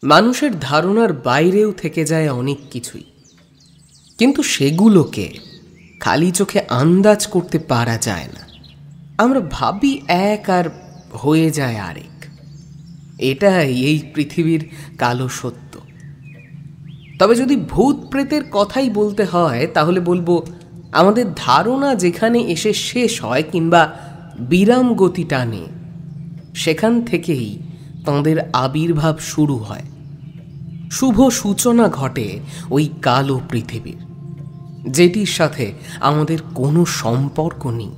মানুষের ধারণার বাইরেও থেকে যায় অনেক কিছুই, কিন্তু সেগুলোকে খালি চোখে আন্দাজ করতে পারা যায় না। আমরা ভাবি এক আর হয়ে যায় আরেক। এটাই এই পৃথিবীর কালো সত্য। তবে যদি ভূত প্রেতের কথাই বলতে হয় তাহলে বলবো, আমাদের ধারণা যেখানে এসে শেষ হয় কিংবা বিরাম গতি টানে, সেখান থেকেই তাঁদের আবির্ভাব শুরু হয়। শুভ সূচনা ঘটে ওই কালো পৃথিবীর, যেটির সাথে আমাদের কোনো সম্পর্ক নেই।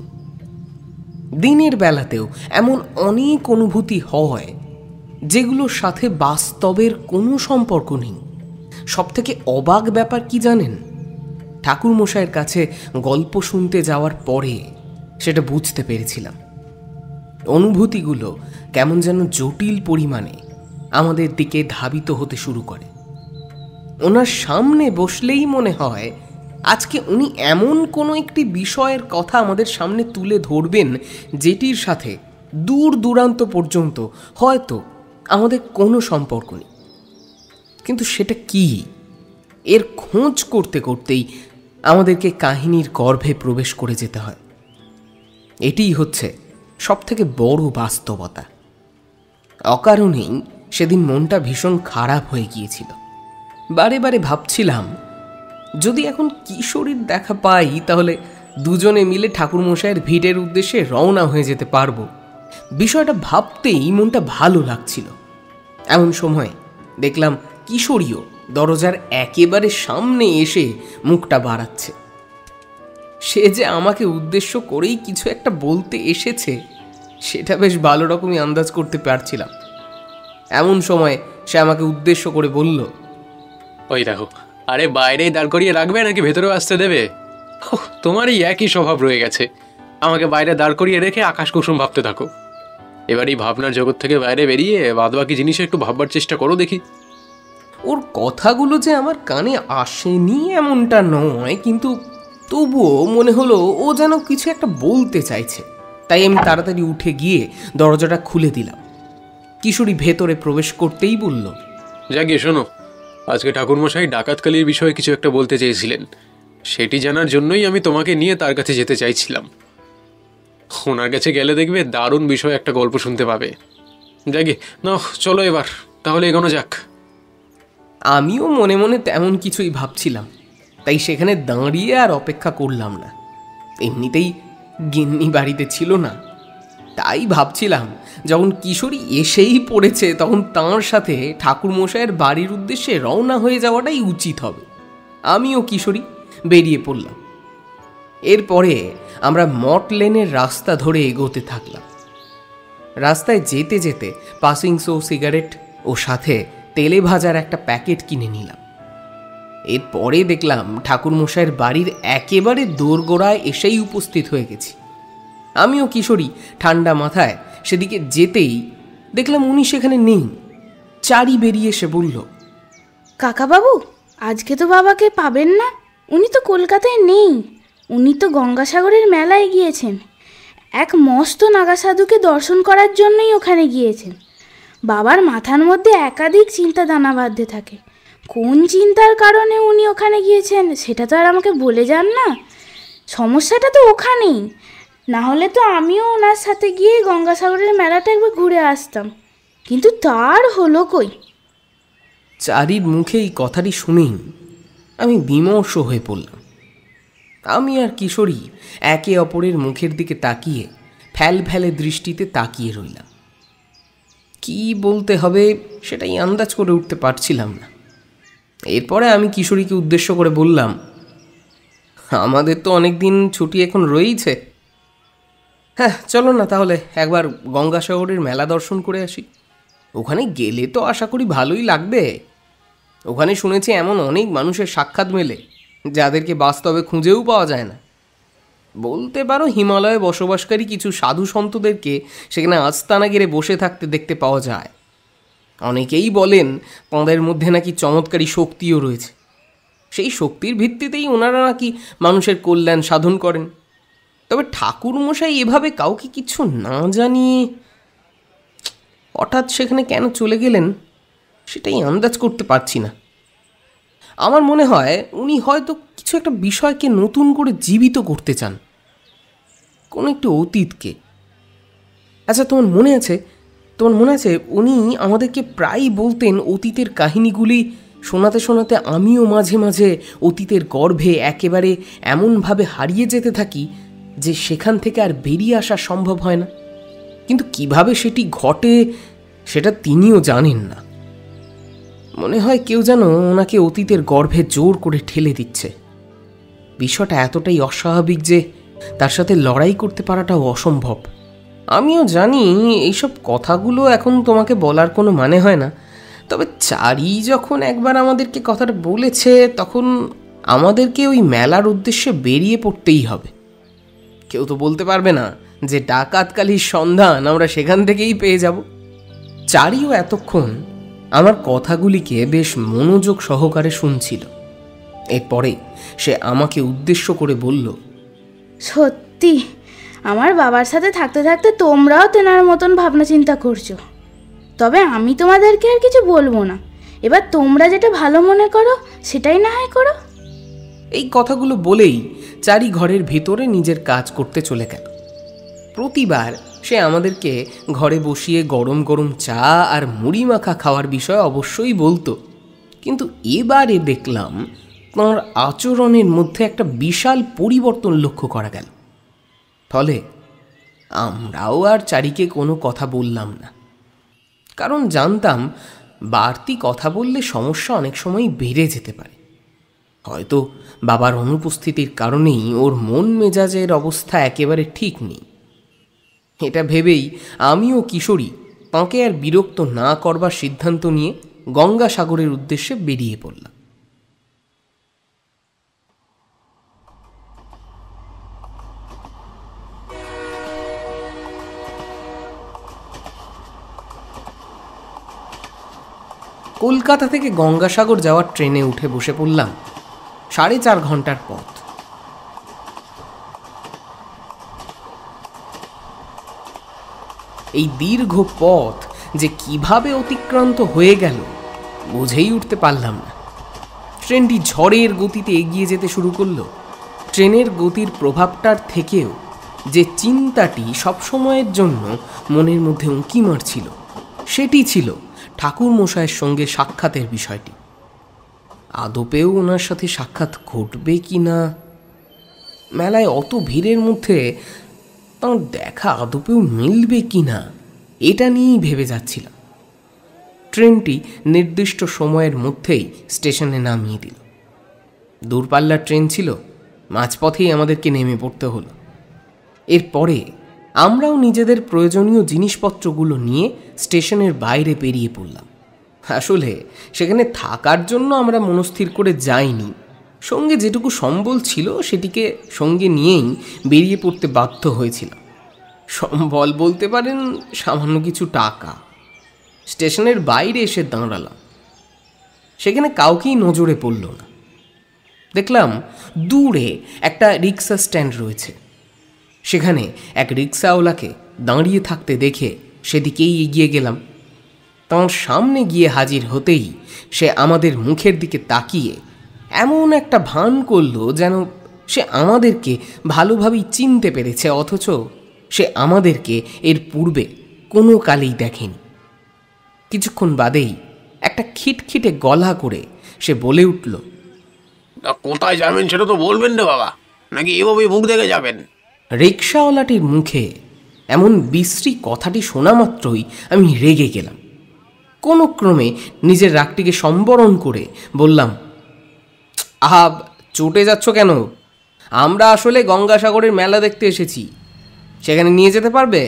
দিনের বেলাতেও এমন অনেক অনুভূতি হয় যেগুলোর সাথে বাস্তবের কোনো সম্পর্ক নেই। সবথেকে অবাক ব্যাপার কি জানেন? ঠাকুরমশাইয়ের কাছে গল্প শুনতে যাওয়ার পরে সেটা বুঝতে পেরেছিলাম। অনুভূতিগুলো কেমন যেন জটিল পরিমাণে আমাদের দিকে ধাবিত হতে শুরু করে। ওনার সামনে বসলেই মনে হয় আজকে উনি এমন কোনো একটি বিষয়ের কথা আমাদের সামনে তুলে ধরবেন যেটির সাথে দূর দূরান্ত পর্যন্ত হয়তো আমাদের কোনো সম্পর্ক নেই। কিন্তু সেটা কি, এর খোঁজ করতে করতেই আমাদেরকে কাহিনীর গর্ভে প্রবেশ করে যেতে হয়। এটিই হচ্ছে সবথেকে বড় বাস্তবতা। অকারণেই সেদিন মনটা ভীষণ খারাপ হয়ে গিয়েছিল। বারে বারে ভাবছিলাম, যদি এখন কিশোরীর দেখা পাই তাহলে দুজনে মিলে ঠাকুরমশাইয়ের ভিটের উদ্দেশ্যে রওনা হয়ে যেতে পারবো। বিষয়টা ভাবতেই মনটা ভালো লাগছিল। এমন সময় দেখলাম কিশোরীও দরজার একেবারে সামনে এসে মুখটা বাড়াচ্ছে। সে যে আমাকে উদ্দেশ্য করেই কিছু একটা বলতে এসেছে সেটা বেশ ভালো রকমই আন্দাজ করতে পারছিলাম। এমন সময় সে আমাকে উদ্দেশ্য করে বলল, ওই দেখো, আরে বাইরেই দাঁড় করিয়ে রাখবে নাকি ভেতরেও আসতে দেবে? তোমারই একই স্বভাব রয়ে গেছে, আমাকে বাইরে দাঁড় করিয়ে রেখে আকাশ কুসুম ভাবতে থাকো। এবার এই ভাবনার জগৎ থেকে বাইরে বেরিয়ে বাদবাকি জিনিসে একটু ভাববার চেষ্টা করো দেখি। ওর কথাগুলো যে আমার কানে আসেনি এমনটা নয়, কিন্তু তবুও মনে হলো ও যেন কিছু একটা বলতে চাইছে। তাই আমি তাড়াতাড়ি উঠে গিয়ে দরজাটা খুলে দিলাম। কিশোরী ভেতরে প্রবেশ করতেই বলল, যাকে শোনো, আজকে ঠাকুরমশাই ডাকাতকালির বিষয়ে কিছু একটা বলতে চেয়েছিলেন, সেটি জানার জন্যই আমি তোমাকে নিয়ে তার কাছে যেতে চাইছিলাম। ওনার কাছে গেলে দেখবে দারুণ বিষয় একটা গল্প শুনতে পাবে। যাকে না, চলো এবার তাহলে এগোনো যাক। আমিও মনে মনে তেমন কিছুই ভাবছিলাম, তাই সেখানে দাঁড়িয়ে আর অপেক্ষা করলাম না। এমনিতেই গিন্নি বাড়িতে ছিল না, তাই ভাবছিলাম যখন কিশোরী এসেই পড়েছে তখন তাঁর সাথে ঠাকুরমশাইয়ের বাড়ির উদ্দেশ্যে রওনা হয়ে যাওয়াটাই উচিত হবে। আমিও কিশোরী বেরিয়ে পড়লাম। এরপরে আমরা মঠ লেনের রাস্তা ধরে এগোতে থাকলাম। রাস্তায় যেতে যেতে পাসিং শো সিগারেট ও সাথে তেলে ভাজার একটা প্যাকেট কিনে নিলাম। এরপরে দেখলাম ঠাকুরমশাইয়ের বাড়ির একেবারে দোরগোড়ায় এসেই উপস্থিত হয়ে গেছি। আমিও কিশোরী ঠান্ডা মাথায় সেদিকে যেতেই দেখলাম উনি সেখানে নেই। চারি বেরিয়ে এসে বলল, কাকাবাবু, আজকে তো বাবাকে পাবেন না, উনি তো কলকাতায় নেই। উনি তো গঙ্গাসাগরের মেলায় গিয়েছেন। এক মস্ত নাগা সাধুকে দর্শন করার জন্যই ওখানে গিয়েছেন। বাবার মাথার মধ্যে একাধিক চিন্তা দানা বাঁধতে থাকে। কোন চিন্তার কারণে উনি ওখানে গিয়েছেন সেটা তো আর আমাকে বলে যান না। সমস্যাটা তো ওখানেই। না হলে তো আমিও ওনার সাথে গিয়ে গঙ্গাসাগরের মেলাটা একবার ঘুরে আসতাম, কিন্তু তার হলো কই। চারির মুখে এই কথাটি শুনেই আমি বিমর্ষ হয়ে পড়লাম। আমি আর কিশোরী একে অপরের মুখের দিকে তাকিয়ে ফ্যাল ফ্যালে দৃষ্টিতে তাকিয়ে রইলাম। কি বলতে হবে সেটাই আন্দাজ করে উঠতে পারছিলাম না। এরপরে আমি কিশোরীকে উদ্দেশ্য করে বললাম, আমাদের তো অনেক দিন ছুটি এখন রয়েছে। হ্যাঁ, চলো না তাহলে একবার গঙ্গাসাগরের মেলা দর্শন করে আসি। ওখানে গেলে তো আশা করি ভালোই লাগবে। ওখানে শুনেছি এমন অনেক মানুষের সাক্ষাৎ মেলে যাদেরকে বাস্তবে খুঁজেও পাওয়া যায় না। বলতে পারো হিমালয়ে বসবাসকারী কিছু সাধু সন্তদেরকে সেখানে আস্তানা গেড়ে বসে থাকতে দেখতে পাওয়া যায়। অনেকেই বলেন তাঁদের মধ্যে নাকি চমৎকারী শক্তিও রয়েছে। সেই শক্তির ভিত্তিতেই ওনারা নাকি মানুষের কল্যাণ সাধন করেন। তবে ঠাকুরমশাই এভাবে কাউকে কিছু না জানিয়ে হঠাৎ সেখানে কেন চলে গেলেন সেটাই আন্দাজ করতে পারছি না। আমার মনে হয় উনি হয়তো কিছু একটা বিষয়কে নতুন করে জীবিত করতে চান, কোনো একটু অতীতকে। আচ্ছা, তোমার মনে আছে উনি আমাদেরকে প্রায়ই বলতেন অতীতের কাহিনীগুলি শোনাতে শোনাতে আমিও মাঝে মাঝে অতীতের গর্ভে একেবারে এমনভাবে হারিয়ে যেতে থাকি যে সেখান থেকে আর বেরিয়ে আসা সম্ভব হয় না। কিন্তু কিভাবে সেটি ঘটে সেটা তিনিও জানেন না। মনে হয় কেউ যেন ওনাকে অতীতের গর্ভে জোর করে ঠেলে দিচ্ছে। বিষয়টা এতটাই অস্বাভাবিক যে তার সাথে লড়াই করতে পারাটাও অসম্ভব। আমিও জানি এইসব কথাগুলো এখন তোমাকে বলার কোনো মানে হয় না, তবে চারি যখন একবার আমাদেরকে কথাটা বলেছে তখন আমাদেরকে ওই মেলার উদ্দেশ্যে বেরিয়ে পড়তেই হবে। কেউ তো বলতে পারবে না যে ডাকাতকালীর সন্ধান আমরা সেখান থেকেই পেয়ে যাব। চারিও এতক্ষণ আমার কথাগুলিকে বেশ মনোযোগ সহকারে শুনছিল। এরপরে সে আমাকে উদ্দেশ্য করে বলল, সত্যি আমার বাবার সাথে থাকতে থাকতে তোমরাও তেনার মতন ভাবনা চিন্তা করছো। তবে আমি তোমাদেরকে আর কিছু বলবো না, এবার তোমরা যেটা ভালো মনে করো সেটাই না হয় করো। এই কথাগুলো বলেই চারি ঘরের ভেতরে নিজের কাজ করতে চলে গেল। প্রতিবার সে আমাদেরকে ঘরে বসিয়ে গরম গরম চা আর মুড়ি মাখা খাওয়ার বিষয়ে অবশ্যই বলতো, কিন্তু এবারে দেখলাম তাঁর আচরণের মধ্যে একটা বিশাল পরিবর্তন লক্ষ্য করা গেল। ফলে আমরাও আর চারিকে কোনো কথা বললাম না, কারণ জানতাম বাড়তি কথা বললে সমস্যা অনেক সময় বেড়ে যেতে পারে। হয়তো বাবার অনুপস্থিতির কারণেই ওর মন মেজাজের অবস্থা একেবারে ঠিক নেই। এটা ভেবেই আমিও কিশোরী তাঁকে আর বিরক্ত না করবার সিদ্ধান্ত নিয়ে গঙ্গাসাগরের উদ্দেশ্যে বেরিয়ে পড়লাম। কলকাতা থেকে গঙ্গাসাগর যাওয়ার ট্রেনে উঠে বসে পড়লাম 4.5 ঘন্টার পথ। এই দীর্ঘ পথ যে কিভাবে অতিক্রান্ত হয়ে গেল বুঝেই উঠতে পারলাম না। ট্রেনটি ঝড়ের গতিতে এগিয়ে যেতে শুরু করলো। ট্রেনের গতির প্রভাবটার থেকেও যে চিন্তাটি সবসময়ের জন্য মনের মধ্যে উঁকি মারছিল সেটি ছিল ঠাকুরমশাইয়ের সঙ্গে সাক্ষাতের বিষয়টি। আদপেও ওনার সাথে সাক্ষাৎ ঘটবে কি না, মেলায় অত ভিড়ের মধ্যে তাঁর দেখা আদপেও মিলবে কি না, এটা নিয়েই ভেবে যাচ্ছিলাম। ট্রেনটি নির্দিষ্ট সময়ের মধ্যেই স্টেশনে নামিয়ে দিল। দূরপাল্লার ট্রেন ছিল, মাঝপথেই আমাদেরকে নেমে পড়তে হলো। এরপরে আমরাও নিজেদের প্রয়োজনীয় জিনিসপত্রগুলো নিয়ে স্টেশনের বাইরে বেরিয়ে পড়লাম। আসলে সেখানে থাকার জন্য আমরা মনস্থির করে যাইনি, সঙ্গে যেটুকু সম্বল ছিল সেটিকে সঙ্গে নিয়েই বেরিয়ে পড়তে বাধ্য হয়েছিলাম। সম্বল বলতে পারেন সামান্য কিছু টাকা। স্টেশনের বাইরে এসে দাঁড়ালাম। সেখানে কাউকেই নজরে পড়ল না। দেখলাম দূরে একটা রিক্সা স্ট্যান্ড রয়েছে। সেখানে এক রিক্সাওয়ালাকে দাঁড়িয়ে থাকতে দেখে সেদিকেই এগিয়ে গেলাম। তাঁর সামনে গিয়ে হাজির হতেই সে আমাদের মুখের দিকে তাকিয়ে এমন একটা ভান করলো যেন সে আমাদেরকে ভালোভাবেই চিনতে পেরেছে, অথচ সে আমাদেরকে এর পূর্বে কোনো কালেই দেখেনি। কিছুক্ষণ বাদেই একটা খিটখিটে গলা করে সে বলে উঠল, কোথায় যাবেন সেটা তো বলবেন না বাবা, নাকি এভাবে মুখ দেখে যাবেন? রিক্সাওয়ালাটির মুখে এমন বিশ্রী কথাটি শোনা মাত্রই আমি রেগে গেলাম। কোনো ক্রমে নিজের রাগটিকে সম্বরণ করে বললাম, আহা, চটে যাচ্ছ কেন? আমরা আসলে গঙ্গাসাগরের মেলা দেখতে এসেছি, সেখানে নিয়ে যেতে পারবে?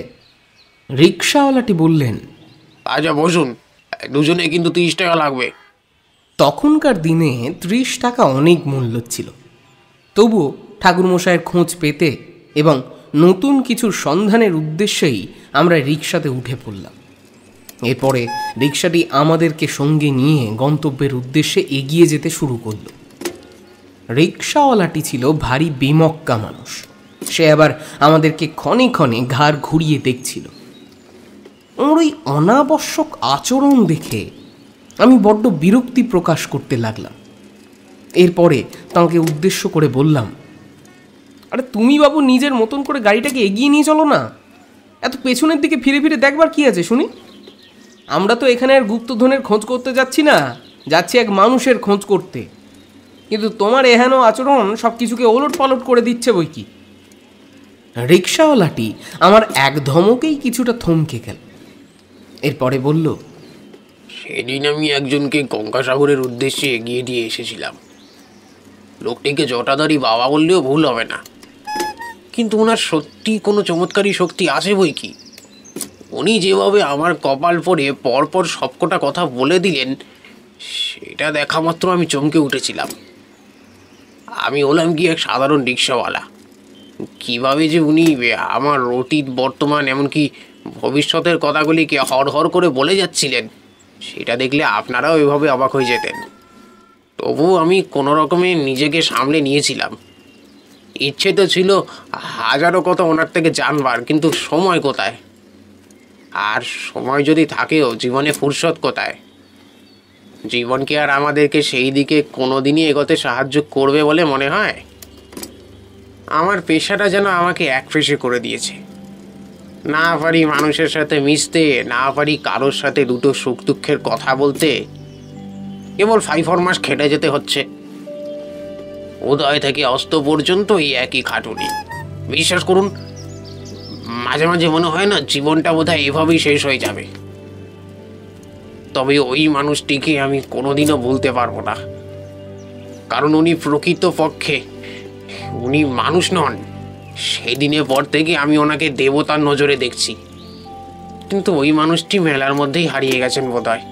রিক্সাওয়ালাটি বললেন, আচ্ছা বসুন, দুজনে কিন্তু 30 টাকা লাগবে। তখনকার দিনে 30 টাকা অনেক মূল্য ছিল। তবুও ঠাকুরমশাইয়ের খোঁজ পেতে এবং নতুন কিছুর সন্ধানের উদ্দেশ্যেই আমরা রিক্সাতে উঠে পড়লাম। এরপরে রিক্সাটি আমাদেরকে সঙ্গে নিয়ে গন্তব্যের উদ্দেশ্যে এগিয়ে যেতে শুরু করল। রিক্সাওয়ালাটি ছিল ভারী বেমক্কা মানুষ। সে আবার আমাদেরকে ক্ষণে ক্ষণে ঘাড় ঘুরিয়ে দেখছিল। ওর ওই অনাবশ্যক আচরণ দেখে আমি বড্ড বিরক্তি প্রকাশ করতে লাগলাম। এরপরে তাঁকে উদ্দেশ্য করে বললাম, আরে তুমি বাবু নিজের মতন করে গাড়িটাকে এগিয়ে নিয়ে চলো না, এত পেছনের দিকে ফিরে ফিরে দেখবার কি আছে শুনি? আমরা তো এখানে আর গুপ্তধনের খোঁজ করতে যাচ্ছি না, যাচ্ছি এক মানুষের খোঁজ করতে। কিন্তু তোমার এহেন আচরণ সব কিছুকে ওলট পালট করে দিচ্ছে বই কি। রিক্সাওয়ালাটি আমার এক ধমকেই কিছুটা থমকে গেল। এরপরে বলল, সেদিন আমি একজনকে গঙ্গাসাগরের উদ্দেশ্যে এগিয়ে দিয়ে এসেছিলাম। লোকটিকে জটাধারী বাবা বললেও ভুল হবে না, কিন্তু ওনার সত্যি কোনো চমৎকারী শক্তি আছে বই কি। উনি যেভাবে আমার কপাল পরে পরপর সবকটা কথা বলে দিলেন, সেটা দেখা মাত্র আমি চমকে উঠেছিলাম। আমি হলাম কি এক সাধারণ রিক্সাওয়ালা, কীভাবে যে উনি আমার অতীত, বর্তমান, এমনকি ভবিষ্যতের কথাগুলিকে হর করে বলে যাচ্ছিলেন, সেটা দেখলে আপনারাও এভাবে অবাক হয়ে যেতেন। তবুও আমি কোনো রকমে নিজেকে সামলে নিয়েছিলাম। ইচ্ছে তো ছিল হাজারো কথা ওনার থেকে জানবার, কিন্তু সময় কোথায়? আর সময় যদি থাকেও জীবনে ফুরসত কোথায়? জীবন কি আর আমাদেরকে সেই দিকে কোনোদিনই এগোতে সাহায্য করবে বলে মনে হয়? আমার পেশাটা যেন আমাকে একপেশে করে দিয়েছে। না পারি মানুষের সাথে মিশতে, না পারি কারোর সাথে দুটো সুখ দুঃখের কথা বলতে। কেবল 5-4 মাস খেটে যেতে হচ্ছে, উদয় থেকে অস্ত পর্যন্ত এই একই খাটুনি। বিশ্বাস করুন, মাঝে মাঝে মনে হয় না জীবনটা বোধহয় এভাবেই শেষ হয়ে যাবে। তবে ওই মানুষটিকে আমি কোনোদিনও ভুলতে পারবো না, কারণ উনি প্রকৃতপক্ষে উনি মানুষ নন। সেদিনের পর থেকে আমি ওনাকে দেবতার নজরে দেখছি, কিন্তু ওই মানুষটি মেলার মধ্যেই হারিয়ে গেছেন বোধহয়।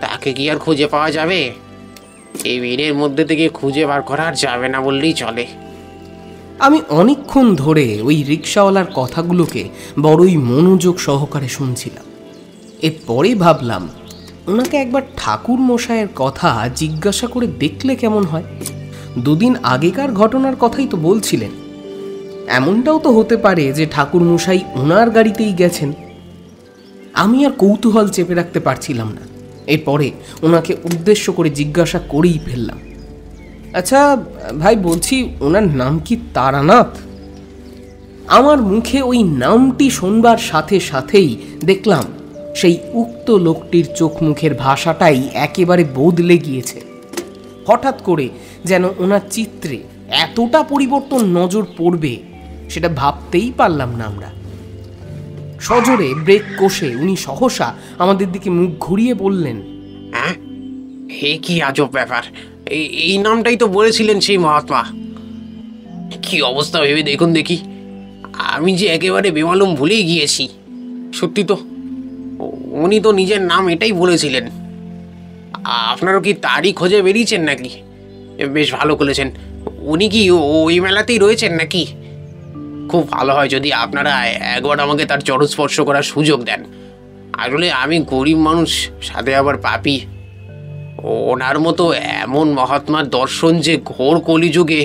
তাকে কি আর খুঁজে পাওয়া যাবে? এই ভিড়ের মধ্যে থেকে খুঁজে বার করা আর যাবে না বললেই চলে। আমি অনেকক্ষণ ধরে ওই রিক্সাওয়ালার কথাগুলোকে বড়ই মনোযোগ সহকারে শুনছিলাম। এরপরে ভাবলাম, ওনাকে একবার ঠাকুর মশাইয়ের কথা জিজ্ঞাসা করে দেখলে কেমন হয়। 2 দিন আগেকার ঘটনার কথাই তো বলছিলেন। এমনটাও তো হতে পারে যে ঠাকুর মশাই ওনার গাড়িতেই গেছেন। আমি আর কৌতূহল চেপে রাখতে পারছিলাম না। এরপরে ওনাকে উদ্দেশ্য করে জিজ্ঞাসা করেই ফেললাম, আচ্ছা ভাই, বলছি ওনার নাম কি তারানাথ? আমার মুখে ওই নামটি শুনবার সাথে সাথেই দেখলাম সেই উক্ত লোকটির চোখ মুখের ভাষাটাই একেবারে বদলে গিয়েছে। হঠাৎ করে যেন ওনার চিত্রে এতটা পরিবর্তন নজর পড়বে সেটা ভাবতেই পারলাম না আমরা। সজোরে ব্রেক কষে উনি সহসা আমাদের দিকে মুখ ঘুরিয়ে বললেন, হ্যাঁ, হে কি আজব ব্যাপার! এই নামটাই তো বলেছিলেন সেই মহাত্মা। কি অবস্থা ভেবে দেখুন দেখি, আমি যে একেবারে বেমালুম ভুলেই গিয়েছি। সত্যি তো, উনি তো নিজের নাম এটাই বলেছিলেন। আপনারও কি তারই খোঁজে বেরিয়েছেন নাকি? বেশ ভালো করেছেন। উনি কি ওই মেলাতেই রয়েছেন নাকি? খুব ভালো হয় যদি আপনারা একবার আমাকে তার চরণ স্পর্শ করার সুযোগ দেন। আসলে আমি গরিব মানুষ, সাথে আবার পাপী। ওনার মতো এমন মহাত্মার দর্শন যে ঘোর কলিযুগে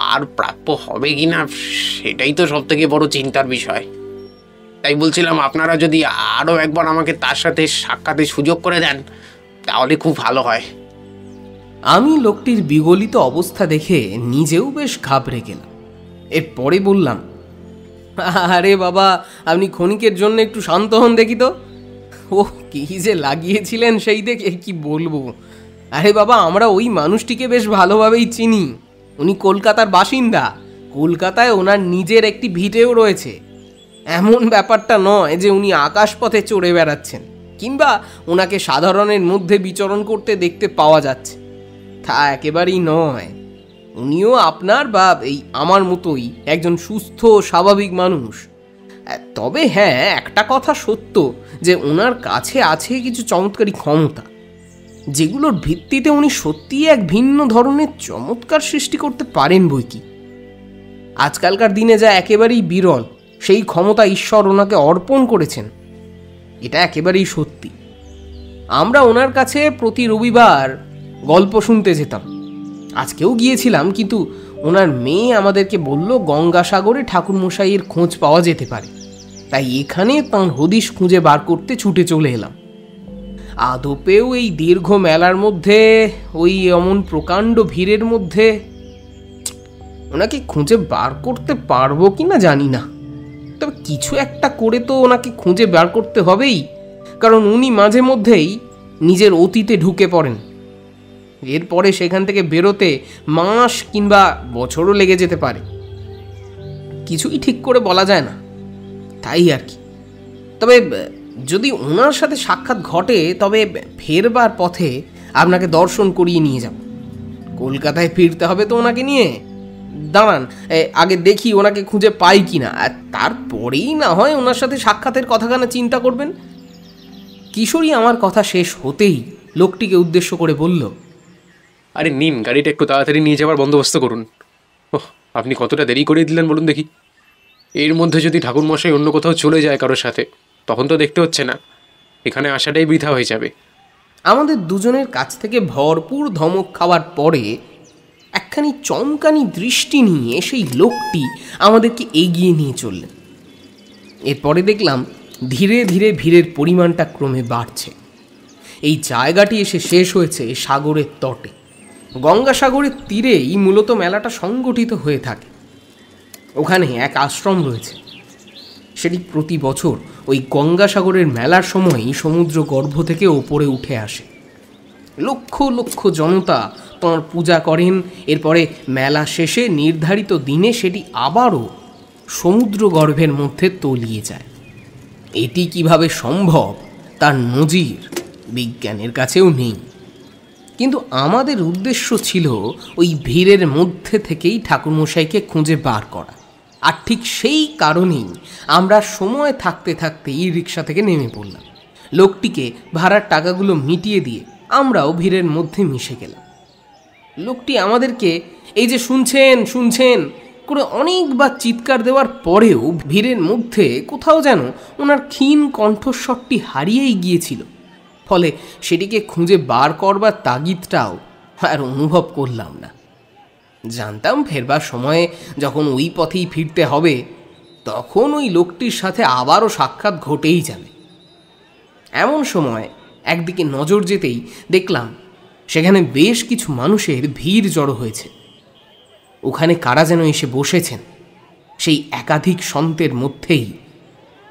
আর প্রাপ্য হবে কিনা, সেটাই তো সব থেকে বড় চিন্তার বিষয়। তাই বলছিলাম, আপনারা যদি আরও একবার আমাকে তার সাথে সাক্ষাতের সুযোগ করে দেন তাহলে খুব ভালো হয়। আমি লোকটির বিগলিত অবস্থা দেখে নিজেও বেশ ঘাবড়ে গেলাম। এরপরে বললাম, আরে বাবা, আপনি ক্ষণিকের জন্য একটু শান্ত হন দেখি তো। ও কি যে লাগিয়েছিলেন সেই দেখে কি বলবো। আরে বাবা, আমরা ওই মানুষটিকে বেশ ভালোভাবেই চিনি। উনি কলকাতার বাসিন্দা। কলকাতায় ওনার নিজের একটি ভিটেও রয়েছে। এমন ব্যাপারটা নয় যে উনি আকাশপথে চড়ে বেড়াচ্ছেন, কিংবা ওনাকে সাধারণের মধ্যে বিচরণ করতে দেখতে পাওয়া যাচ্ছে। তা একেবারেই নয়। উনিও আপনার বা এই আমার মতোই একজন সুস্থ স্বাভাবিক মানুষ। তবে হ্যাঁ, একটা কথা সত্য যে ওনার কাছে আছে কিছু চমৎকারী ক্ষমতা, যেগুলোর ভিত্তিতে উনি সত্যিই এক ভিন্ন ধরনের চমৎকার সৃষ্টি করতে পারেন বই কি। আজকালকার দিনে যা একেবারেই বিরল, সেই ক্ষমতা ঈশ্বর ওনাকে অর্পণ করেছেন, এটা একেবারেই সত্যি। আমরা ওনার কাছে প্রতি রবিবার গল্প শুনতে যেতাম। আজকেও গিয়েছিলাম, কিন্তু ওনার মেয়ে আমাদেরকে বলল গঙ্গাসাগরে ঠাকুরমশাইয়ের খোঁজ পাওয়া যেতে পারে। তাই এখানে তাঁর হদিশ খুঁজে বার করতে ছুটে চলে এলাম। আদপেও এই দীর্ঘ মেলার মধ্যে, ওই অমন প্রকাণ্ড ভিড়ের মধ্যে ওনাকে খুঁজে বার করতে পারবো কিনা জানি না। তবে কিছু একটা করে তো ওনাকে খুঁজে বার করতে হবেই, কারণ উনি মাঝে মধ্যেই নিজের অতীতে ঢুকে পড়েন। এরপরে সেখান থেকে বেরোতে মাস কিংবা বছরও লেগে যেতে পারে, কিছুই ঠিক করে বলা যায় না। তাই আর কি। তবে যদি ওনার সাথে সাক্ষাৎ ঘটে তবে ফেরবার পথে আপনাকে দর্শন করিয়ে নিয়ে যাব। কলকাতায় ফিরতে হবে তো ওনাকে নিয়ে। দাঁড়ান, আগে দেখি ওনাকে খুঁজে পাই কিনা, আর তারপরেই না হয় ওনার সাথে সাক্ষাতের কথাখানা চিন্তা করবেন। কিশোরী আমার কথা শেষ হতেই লোকটিকে উদ্দেশ্য করে বলল, আরে নিন, গাড়িটা একটু তাড়াতাড়ি নিয়ে যাওয়ার বন্দোবস্ত করুন। ওহ, আপনি কতটা দেরি করে দিলেন বলুন দেখি। এর মধ্যে যদি ঠাকুরমশাই অন্য কোথাও চলে যায় কারোর সাথে, তখন তো দেখতে হচ্ছে না, এখানে আসাটাই বৃথা হয়ে যাবে। আমাদের দুজনের কাছ থেকে ভরপুর ধমক খাওয়ার পরে একখানি চমকানি দৃষ্টি নিয়ে সেই লোকটি আমাদেরকে এগিয়ে নিয়ে চললেন। এরপরে দেখলাম ধীরে ধীরে ভিড়ের পরিমাণটা ক্রমে বাড়ছে। এই জায়গাটি এসে শেষ হয়েছে সাগরের তটে। গঙ্গাসাগরের তীরেই মূলত মেলাটা সংগঠিত হয়ে থাকে। ওখানে এক আশ্রম রয়েছে, সেটি প্রতি বছর ওই গঙ্গাসাগরের মেলার সময়ই সমুদ্র গর্ভ থেকে ওপরে উঠে আসে। লক্ষ লক্ষ জনতা তাঁর পূজা করেন। এরপরে মেলা শেষে নির্ধারিত দিনে সেটি আবারও সমুদ্র গর্ভের মধ্যে তলিয়ে যায়। এটি কিভাবে সম্ভব তার নজির বিজ্ঞানের কাছেও নেই। কিন্তু আমাদের উদ্দেশ্য ছিল ওই ভিড়ের মধ্যে থেকেই ঠাকুরমশাইকে খুঁজে বার করা। আর ঠিক সেই কারণেই আমরা সময় থাকতে থাকতেই রিক্সা থেকে নেমে পড়লাম। লোকটিকে ভাড়ার টাকাগুলো মিটিয়ে দিয়ে আমরাও ভিড়ের মধ্যে মিশে গেলাম। লোকটি আমাদেরকে এই যে শুনছেন শুনছেন করে অনেকবার চিৎকার দেওয়ার পরেও ভিড়ের মধ্যে কোথাও যেন ওনার ক্ষীণ কণ্ঠস্বরটি হারিয়েই গিয়েছিল। ফলে সেটিকে খুঁজে বার করবার তাগিদটাও আর অনুভব করলাম না। জানতাম ফেরবার সময়ে যখন ওই পথেই ফিরতে হবে তখন ওই লোকটির সাথে আবারও সাক্ষাৎ ঘটেই যাবে। এমন সময় একদিকে নজর যেতেই দেখলাম সেখানে বেশ কিছু মানুষের ভিড় জড়ো হয়েছে। ওখানে কারা যেন এসে বসেছেন। সেই একাধিক সন্তের মধ্যেই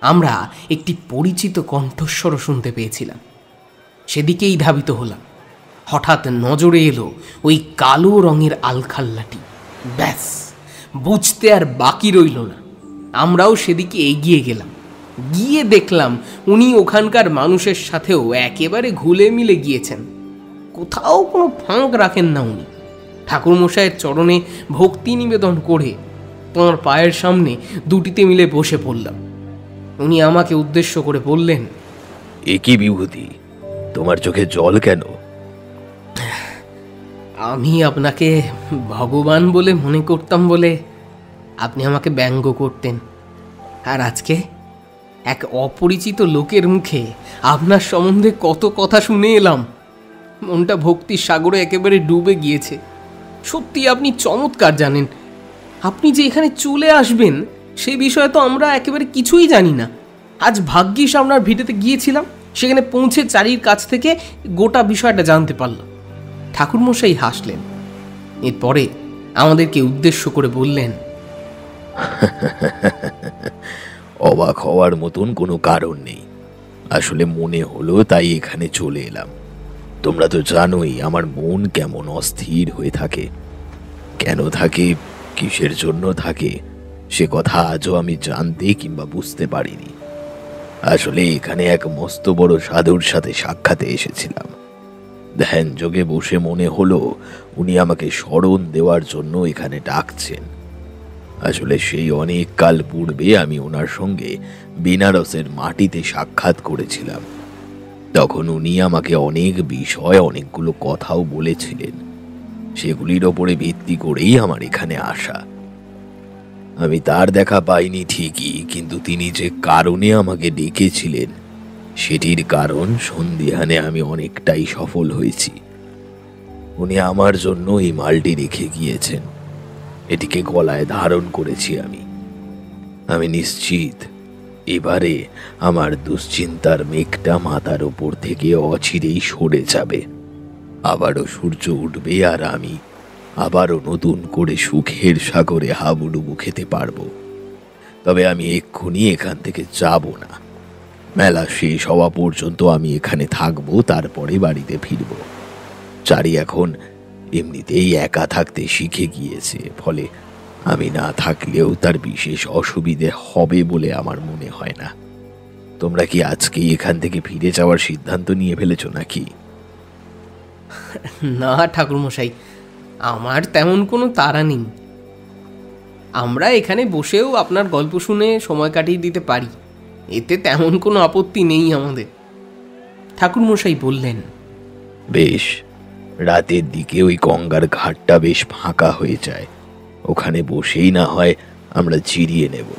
আমরা একটি পরিচিত কণ্ঠস্বরও শুনতে পেয়েছিলাম। সেদিকেই ধাবিত হলাম। হঠাৎ নজরে এলো ওই কালো রঙের আলখাল্লাটি। ব্যাস, বুঝতে আর বাকি রইল না, আমরাও সেদিকে এগিয়ে গেলাম। গিয়ে দেখলাম উনি ওখানকার মানুষের সাথেও একেবারে ঘুলে মিলে গিয়েছেন। কোথাও কোনো ফাঁক রাখেন না উনি। ঠাকুরমশাইয়ের চরণে ভক্তি নিবেদন করে তোমার পায়ের সামনে দুটিতে মিলে বসে পড়লাম। উনি আমাকে উদ্দেশ্য করে বললেন, এ কি বিভূতি, তোমার চোখে জল কেন? আমি আপনাকে ভগবান বলে মনে করতাম বলে আপনি আমাকে ব্যঙ্গ করতেন, আর আজকে এক অপরিচিত লোকের মুখে আপনার সম্বন্ধে কত কথা শুনে এলাম। মনটা ভক্তির সাগরে একেবারে ডুবে গিয়েছে। সত্যি আপনি চমৎকার জানেন। আপনি যে এখানে চলে আসবেন সেই বিষয়ে তো আমরা একেবারে কিছুই জানি না। আজ ভাগ্যিস আপনার ভিটেতে গিয়েছিলাম, সেখানে পৌঁছে চারির কাছ থেকে গোটা বিষয়টা জানতে পারলাম। ঠাকুরমশাই হাসলেন। এরপরে আমাদেরকে উদ্দেশ্য করে বললেন, অবাক হওয়ার মতন কোনো কারণ নেই, আসলে মনে হলো তাই এখানে চলে এলাম। তোমরা তো জানোই আমার মন কেমন অস্থির হয়ে থাকে। কেন থাকে, কিসের জন্য থাকে, সে কথা আজও আমি জানতে কিংবা বুঝতে পারিনি। আসলে এখানে এক মস্ত বড় সাধুর সাথে সাক্ষাতে এসেছিলাম। ধ্যান যোগে বসে মনে হলো উনি আমাকে স্মরণ দেওয়ার জন্য এখানে ডাকছেন। আসলে সেই অনেক কাল পূর্বে আমি ওনার সঙ্গে বেনারসের মাটিতে সাক্ষাৎ করেছিলাম। তখন উনি আমাকে অনেক বিষয়, অনেকগুলো কথাও বলেছিলেন। সেগুলির ওপরে ভিত্তি করেই আমার এখানে আসা। আমি তার দেখা পাইনি ঠিকই, কিন্তু তিনি যে কারণে আমাকে ডেকেছিলেন সেটির কারণ সন্ধিহানে আমি অনেকটাই সফল হয়েছি। উনি আমার জন্য এই মালটি রেখে গিয়েছেন। এটিকে গলায় ধারণ করেছি আমি। আমি নিশ্চিত এবারে আমার দুশ্চিন্তার মেঘটা মাথার ওপর থেকে অচিরেই সরে যাবে। আবারও সূর্য উঠবে আর আমি আবারও নতুন করে সুখের সাগরে হাবুডুবু খেতে পারবো। তবে আমি এক্ষুনি এখান থেকে যাব না। মেলা শেষ হওয়া পর্যন্ত আমি এখানে থাকবো, তারপরে বাড়িতে ফিরব। চারি এখন এমনিতেই একা থাকতে শিখে গিয়েছে, ফলে আমি না থাকলেও তার বিশেষ অসুবিধে হবে বলে আমার মনে হয় না। তোমরা কি আজকেই এখান থেকে ফিরে যাওয়ার সিদ্ধান্ত নিয়ে ফেলেছো নাকি? না ঠাকুরমশাই, আমার তেমন কোনো তাড়া নেই। আমরা এখানে বসেও আপনার গল্প শুনে সময় কাটিয়ে দিতে পারি, এতে তেমন কোনো আপত্তি নেই আমাদের। ঠাকুরমশাই বললেন, বেশ, রাতের দিকে ওই গঙ্গার ঘাটটা বেশ ফাঁকা হয়ে যায়, ওখানে বসেই না হয় আমরা জিরিয়ে নেব।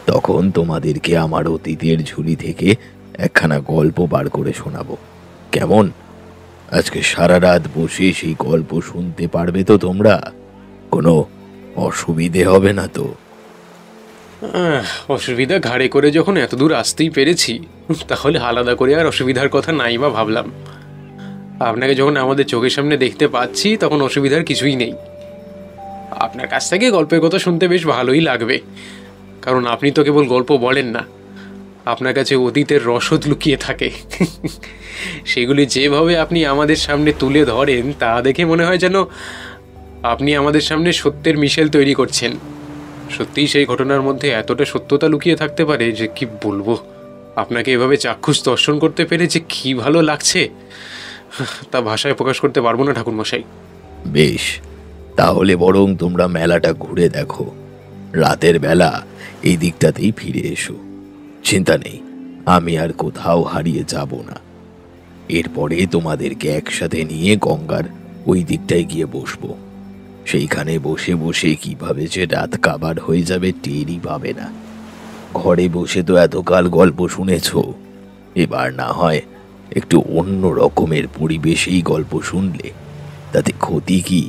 তখন তোমাদেরকে আমার অতীতের ঝুলি থেকে একখানা গল্প বার করে শোনাবো। কেমন? আজকে সারা রাত বসে সেই গল্প শুনতে পারবে তো তোমরা? কোনো অসুবিধে হবে না তো? অসুবিধা ঘাড়ে করে যখন এত দূর আসতেই পেরেছি, তাহলে আলাদা করে আর অসুবিধার কথা নাই বা ভাবলাম। আপনাকে যখন আমাদের চোখের সামনে দেখতে পাচ্ছি, তখন অসুবিধার কিছুই নেই। আপনার কাছ থেকে গল্পের কথা শুনতে বেশ ভালোই লাগবে, কারণ আপনি তো কেবল গল্প বলেন না, আপনার কাছে অতীতের রসদ লুকিয়ে থাকে। সেগুলি যেভাবে আপনি আমাদের সামনে তুলে ধরেন, তা দেখে মনে হয় যেন আপনি আমাদের সামনে সত্যের মিশেল তৈরি করছেন। সত্যিই সেই ঘটনার মধ্যে এতটা সত্যতা লুকিয়ে থাকতে পারে যে কি বলবো। আপনাকে এভাবে চাক্ষুষ দর্শন করতে পেরে যে কি ভালো লাগছে, তা ভাষায় প্রকাশ করতে পারবো না ঠাকুরমশাই। বেশ, তাহলে বরং তোমরা মেলাটা ঘুরে দেখো। রাতের বেলা এই দিকটাতেই ফিরে এসো। চিন্তা নেই, আমি আর কোথাও হারিয়ে যাব না। এরপরে তোমাদেরকে একসাথে নিয়ে গঙ্গার ওই দিকটায় গিয়ে বসবো। সেইখানে বসে বসে কিভাবে যে রাত কাবার হয়ে যাবে টেরই পাবে না। ঘরে বসে তো এতকাল গল্প শুনেছ, এবার না হয় একটু অন্য রকমের পরিবেশেই গল্প শুনলে তাতে ক্ষতি কি?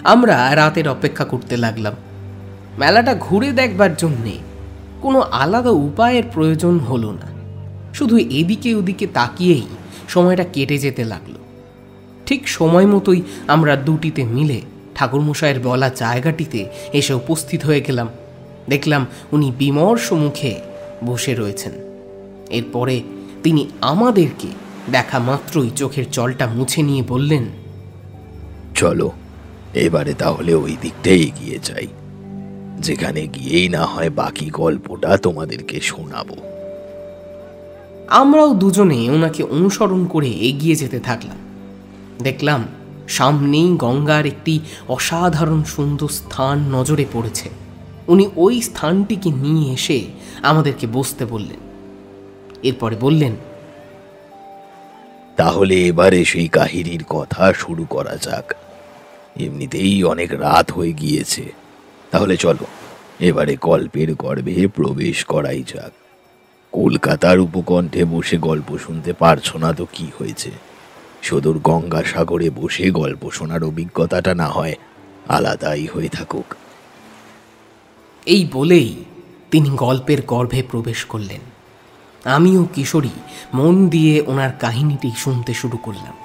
আমরা রাতের অপেক্ষা করতে লাগলাম। মেলাটা ঘুরে দেখবার জন্যে কোনো আলাদা উপায়ের প্রয়োজন হলো না। শুধু এদিকে ওদিকে তাকিয়েই সময়টা কেটে যেতে লাগলো। ঠিক সময় মতোই আমরা দুটিতে মিলে ঠাকুরমশাইয়ের বলা জায়গাটিতে এসে উপস্থিত হয়ে গেলাম। দেখলাম উনি বিমর্ষ মুখে বসে রয়েছেন। এরপরে তিনি আমাদেরকে দেখা মাত্রই চোখের জলটা মুছে নিয়ে বললেন, চলো এবারে তাহলে ওই দিকটাই এগিয়ে যাই, যেখানে গিয়েই না হয় বাকি গল্পটা তোমাদেরকে শোনাবো। আমরাও দুজনে ওনাকে অনুসরণ করে এগিয়ে যেতে থাকলাম। দেখলাম সামনেই গঙ্গার একটি অসাধারণ সুন্দর স্থান নজরে পড়েছে। উনি ওই স্থানটিকে নিয়ে এসে আমাদেরকে বসতে বললেন। এরপরে বললেন, তাহলে এবারে সেই কাহিনীর কথা শুরু করা যাক। এমনিতেই অনেক রাত হয়ে গিয়েছে, তাহলে চলো এবারে গল্পের গর্ভে প্রবেশ করাই যাক। কলকাতার উপকণ্ঠে বসে গল্প শুনতে পারছো না তো কি হয়েছে? সুদূর গঙ্গাসাগরে বসে গল্প শোনার অভিজ্ঞতাটা না হয় আলাদাই হয়ে থাকুক। এই বলেই তিনি গল্পের গর্ভে প্রবেশ করলেন। আমিও কিশোরী মন দিয়ে ওনার কাহিনীটি শুনতে শুরু করলাম।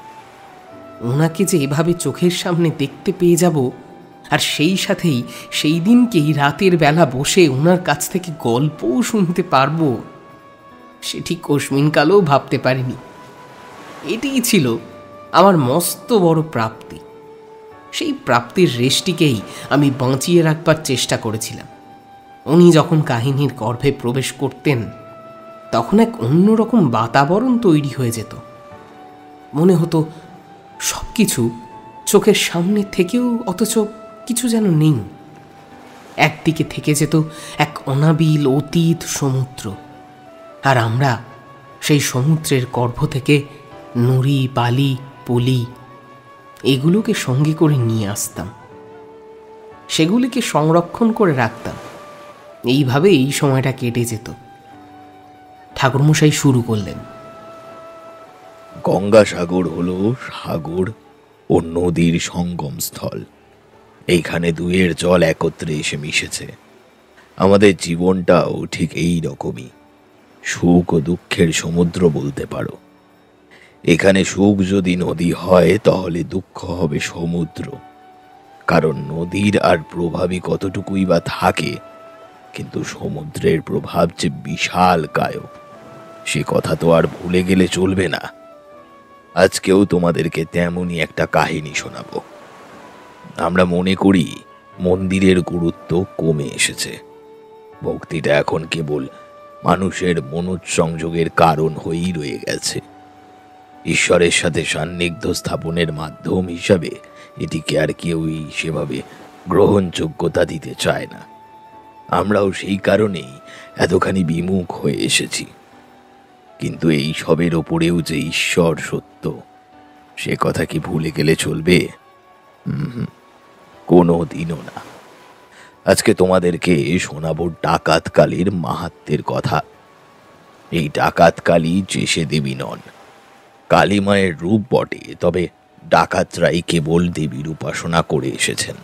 ওনাকে যে এভাবে চোখের সামনে দেখতে পেয়ে যাব, আর সেই সাথেই সেই দিনকেই রাতের বেলা বসে ওনার কাছ থেকে গল্পও শুনতে পারবো, সে ঠিক কস্মিনকালেও ভাবতে পারিনি। এটিই ছিল আমার মস্ত বড় প্রাপ্তি। সেই প্রাপ্তির রেশটিকেই আমি বাঁচিয়ে রাখবার চেষ্টা করেছিলাম। উনি যখন কাহিনীর গর্ভে প্রবেশ করতেন, তখন এক অন্যরকম বাতাবরণ তৈরি হয়ে যেত। মনে হতো সব কিছু চোখের সামনে থেকেও অথচ কিছু যেন নেই। একদিকে থেকে যেত এক অনাবিল অতীত সমুদ্র, আর আমরা সেই সমুদ্রের গর্ভ থেকে নুড়ি, বালি, পলি এগুলোকে সঙ্গে করে নিয়ে আসতাম, সেগুলিকে সংরক্ষণ করে রাখতাম। এইভাবে এই সময়টা কেটে যেত। ঠাকুরমশাই শুরু করলেন, গঙ্গাসাগর হলো সাগর ও নদীর সঙ্গম স্থল। এইখানে দুয়ের জল একত্রে এসে মিশেছে। আমাদের জীবনটাও ঠিক এই রকমই, সুখ ও দুঃখের সমুদ্র বলতে পারো। এখানে সুখ যদি নদী হয় তাহলে দুঃখ হবে সমুদ্র, কারণ নদীর আর প্রভাবই কতটুকুই বা থাকে, কিন্তু সমুদ্রের প্রভাব যে বিশাল কায়, সে কথা তো আর ভুলে গেলে চলবে না। আজকেও তোমাদেরকে তেমনই একটা কাহিনী শোনাবো। আমরা মনে করি মন্দিরের গুরুত্ব কমে এসেছে, ভক্তিটা এখন কেবল মানুষের মনোসংযোগের কারণ হয়েই রয়ে গেছে। ঈশ্বরের সাথে সান্নিধ্য স্থাপনের মাধ্যম হিসাবে এটিকে আর কেউই সেভাবে গ্রহণযোগ্যতা দিতে চায় না। আমরাও সেই কারণেই এতখানি বিমুখ হয়ে এসেছি। কিন্তু এই সবের ওপরেও যে ঈশ্বর সত্য, সে কথা কি ভুলে গেলে চলবে? কোনো দিনও না। আজকে তোমাদেরকে শোনাবো ডাকাতকালীর মাহাত্ম্যের কথা। এই ডাকাতকালী যে সে দেবী নন, কালী মায়ের রূপ বটে, তবে ডাকাতরাই কেবল দেবীর উপাসনা করে এসেছেন।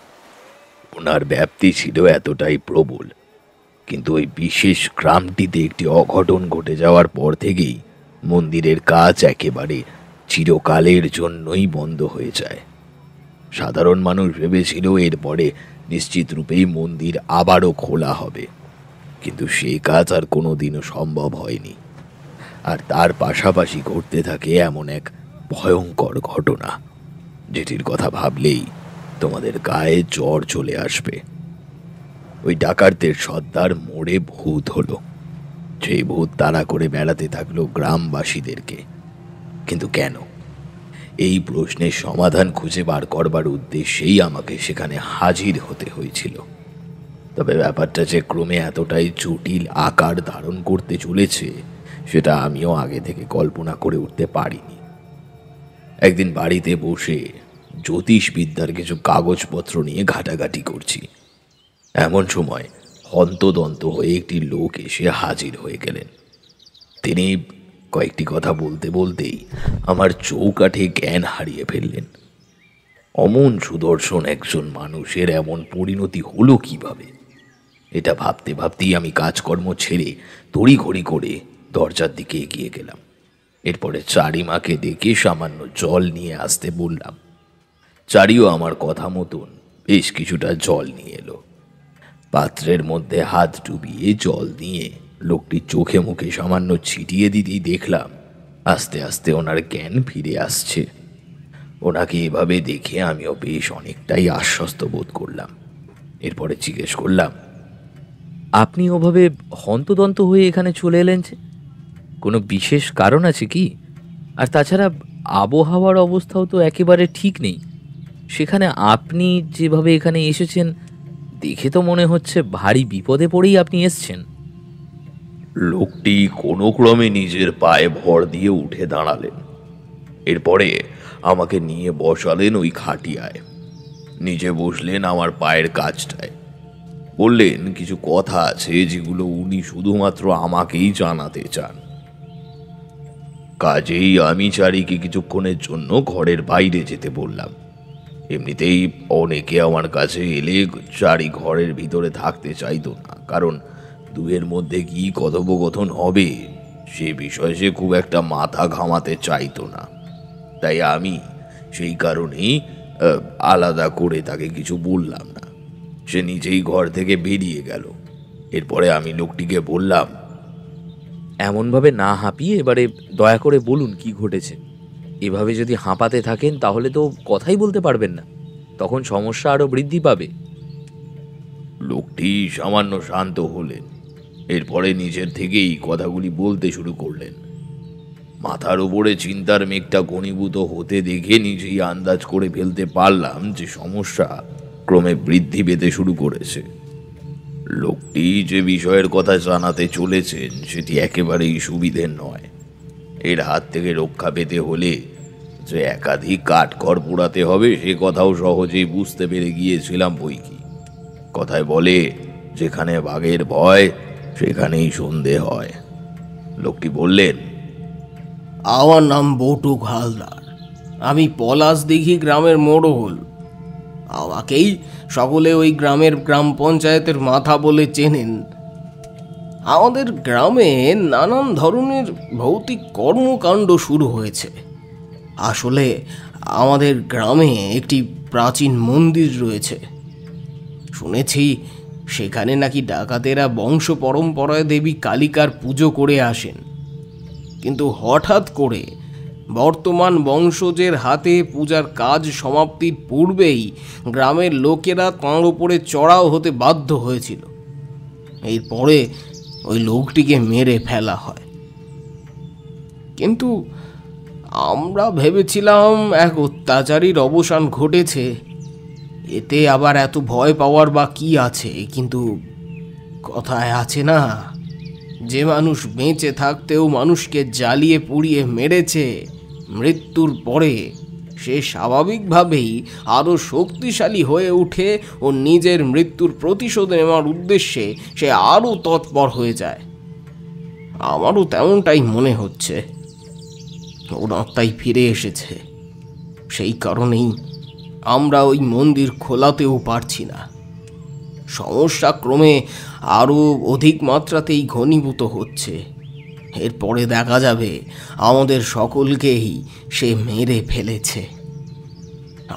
ওনার ব্যাপ্তি ছিল এতটাই প্রবল, কিন্তু ওই বিশেষ গ্রামটিতে একটি অঘটন ঘটে যাওয়ার পর থেকেই মন্দিরের কাজ একেবারে চিরকালের জন্যই বন্ধ হয়ে যায়। সাধারণ মানুষ ভেবেছিল এরপরে নিশ্চিত রূপেই মন্দির আবারও খোলা হবে, কিন্তু সেই কাজ আর কোনোদিনও সম্ভব হয়নি। আর তার পাশাপাশি ঘটতে থাকে এমন এক ভয়ঙ্কর ঘটনা, যেটির কথা ভাবলেই তোমাদের গায়ে জ্বর চলে আসবে। ওই ডাকাতদের সর্দার মোড়ে ভূত হলো। সেই ভূত তাড়া করে বেড়াতে থাকলো গ্রামবাসীদেরকে। কিন্তু কেন? এই প্রশ্নের সমাধান খুঁজে বার করবার উদ্দেশ্যেই আমাকে সেখানে হাজির হতে হয়েছিল। তবে ব্যাপারটা যে ক্রমে এতটাই জটিল আকার ধারণ করতে চলেছে, সেটা আমিও আগে থেকে কল্পনা করে উঠতে পারিনি। একদিন বাড়িতে বসে জ্যোতিষবিদ্যার কিছু কাগজপত্র নিয়ে ঘাটাঘাটি করছি, এমন সময় হন্তদন্ত হয়ে একটি লোক এসে হাজির হয়ে গেলেন। তিনি কয়েকটি কথা বলতে বলতেই আমার চৌকাঠে জ্ঞান হারিয়ে ফেললেন। অমন সুদর্শন একজন মানুষের এমন পরিণতি হলো কিভাবে, এটা ভাবতে ভাবতেই আমি কাজকর্ম ছেড়ে তড়িঘড়ি করে দরজার দিকে এগিয়ে গেলাম। এরপরে চারিমাকে ডেকে সামান্য জল নিয়ে আসতে বললাম। চারিও আমার কথা মতন বেশ কিছুটা জল নিয়ে এলো। পাত্রের মধ্যে হাত ডুবিয়ে জল নিয়ে লোকটির চোখে মুখে সামান্য ছিটিয়ে দিতেই দেখলাম আস্তে আস্তে ওনার জ্ঞান ফিরে আসছে। ওনাকে এভাবে দেখে আমিও বেশ অনেকটাই আশ্বস্ত বোধ করলাম। এরপরে জিজ্ঞেস করলাম, আপনি ওভাবে হন্তদন্ত হয়ে এখানে চলে এলেন যে, কোনো বিশেষ কারণ আছে কি? আর তাছাড়া আবহাওয়ার অবস্থাও তো একেবারে ঠিক নেই। সেখানে আপনি যেভাবে এখানে এসেছেন, দেখে তো মনে হচ্ছে ভারী বিপদে পড়েই আপনি এসছেন। লোকটি কোনো ক্রমে নিজের পায়ে ভর দিয়ে উঠে দাঁড়ালেন। এরপরে আমাকে নিয়ে বসালেন ওই খাটিয়ায়। নিজে বসলেন আমার পায়ের কাছটায়। বললেন কিছু কথা আছে যেগুলো উনি শুধুমাত্র আমাকেই জানাতে চান। কাজেই আমি চারিকে কিছুক্ষণের জন্য ঘরের বাইরে যেতে বললাম। এমনিতেই অনেকে আমার কাছে এলে চারি ঘরের ভিতরে থাকতে চাইতো না, কারণ দুয়ের মধ্যে কি কথোপকথন হবে সে বিষয়ে সে খুব একটা মাথা ঘামাতে চাইতো না। তাই আমি সেই কারণেই আলাদা করে তাকে কিছু বললাম না। সে নিজেই ঘর থেকে বেরিয়ে গেল। এরপরে আমি লোকটিকে বললাম, এমনভাবে না হাঁপিয়ে এবারে দয়া করে বলুন কি ঘটেছে। এভাবে যদি হাঁপাতে থাকেন তাহলে তো কথাই বলতে পারবেন না, তখন সমস্যা আরও বৃদ্ধি পাবে। লোকটি সামান্য শান্ত হলেন। এরপরে নিজের থেকেই কথাগুলি বলতে শুরু করলেন। মাথার উপরে চিন্তার মেঘটা ঘনীভূত হতে দেখে নিজেই আন্দাজ করে ফেলতে পারলাম যে সমস্যা ক্রমে বৃদ্ধি পেতে শুরু করেছে। লোকটি যে বিষয়ের কথা জানাতে চলেছেন সেটি একেবারেই সুবিধের নয়। এর হাত থেকে রক্ষা পেতে হলে যে একাধিক কাঠখড় পোড়াতে হবে সে কথাও সহজেই বুঝতে পেরে গিয়েছিলাম বৈকি। কথায় বলে, যেখানে বাঘের ভয় সেখানেই সন্ধে হয়। লোকটি বললেন, আমার নাম বটুক হালদার, আমি পলাশদিঘি গ্রামের মোড়ল। আমাকেই সকলে ওই গ্রামের গ্রাম পঞ্চায়েতের মাথা বলে চেনেন। আমাদের গ্রামে নানান ধরনের ভৌতিক কর্মকাণ্ড শুরু হয়েছে। আসলে আমাদের গ্রামে একটি প্রাচীন মন্দির রয়েছে। শুনেছি সেখানে নাকি ডাকাতেরা বংশ পরম্পরায় দেবী কালিকার পুজো করে আসেন, কিন্তু হঠাৎ করে বর্তমান বংশজের হাতে পূজার কাজ সমাপ্তির পূর্বেই গ্রামের লোকেরা তাঁর উপরে চড়াও হতে বাধ্য হয়েছিল। এরপরে ওই লোকটিকে মেরে ফেলা হয়। কিন্তু আমরা ভেবেছিলাম এক অত্যাচারীর অবসান ঘটেছে, এতে আবার এত ভয় পাওয়ার বা কি আছে। কিন্তু কথায় আছে না, যে মানুষ বেঁচে থাকতেও মানুষকে জ্বালিয়ে পুড়িয়ে মেরেছে, মৃত্যুর পরে সে স্বাভাবিকভাবেই আরও শক্তিশালী হয়ে ওঠে ও নিজের মৃত্যুর প্রতিশোধ নেওয়ার উদ্দেশ্যে সে আরও তৎপর হয়ে যায়। আমারও তেমনটাই মনে হচ্ছে। ওর আত্মাই ফিরে এসেছে। সেই কারণেই আমরা ওই মন্দির খোলাতেও পারছি না। সমস্যা ক্রমে আরও অধিক মাত্রাতেই ঘনীভূত হচ্ছে। এরপরে দেখা যাবে আমাদের সকলকেই সে মেরে ফেলেছে।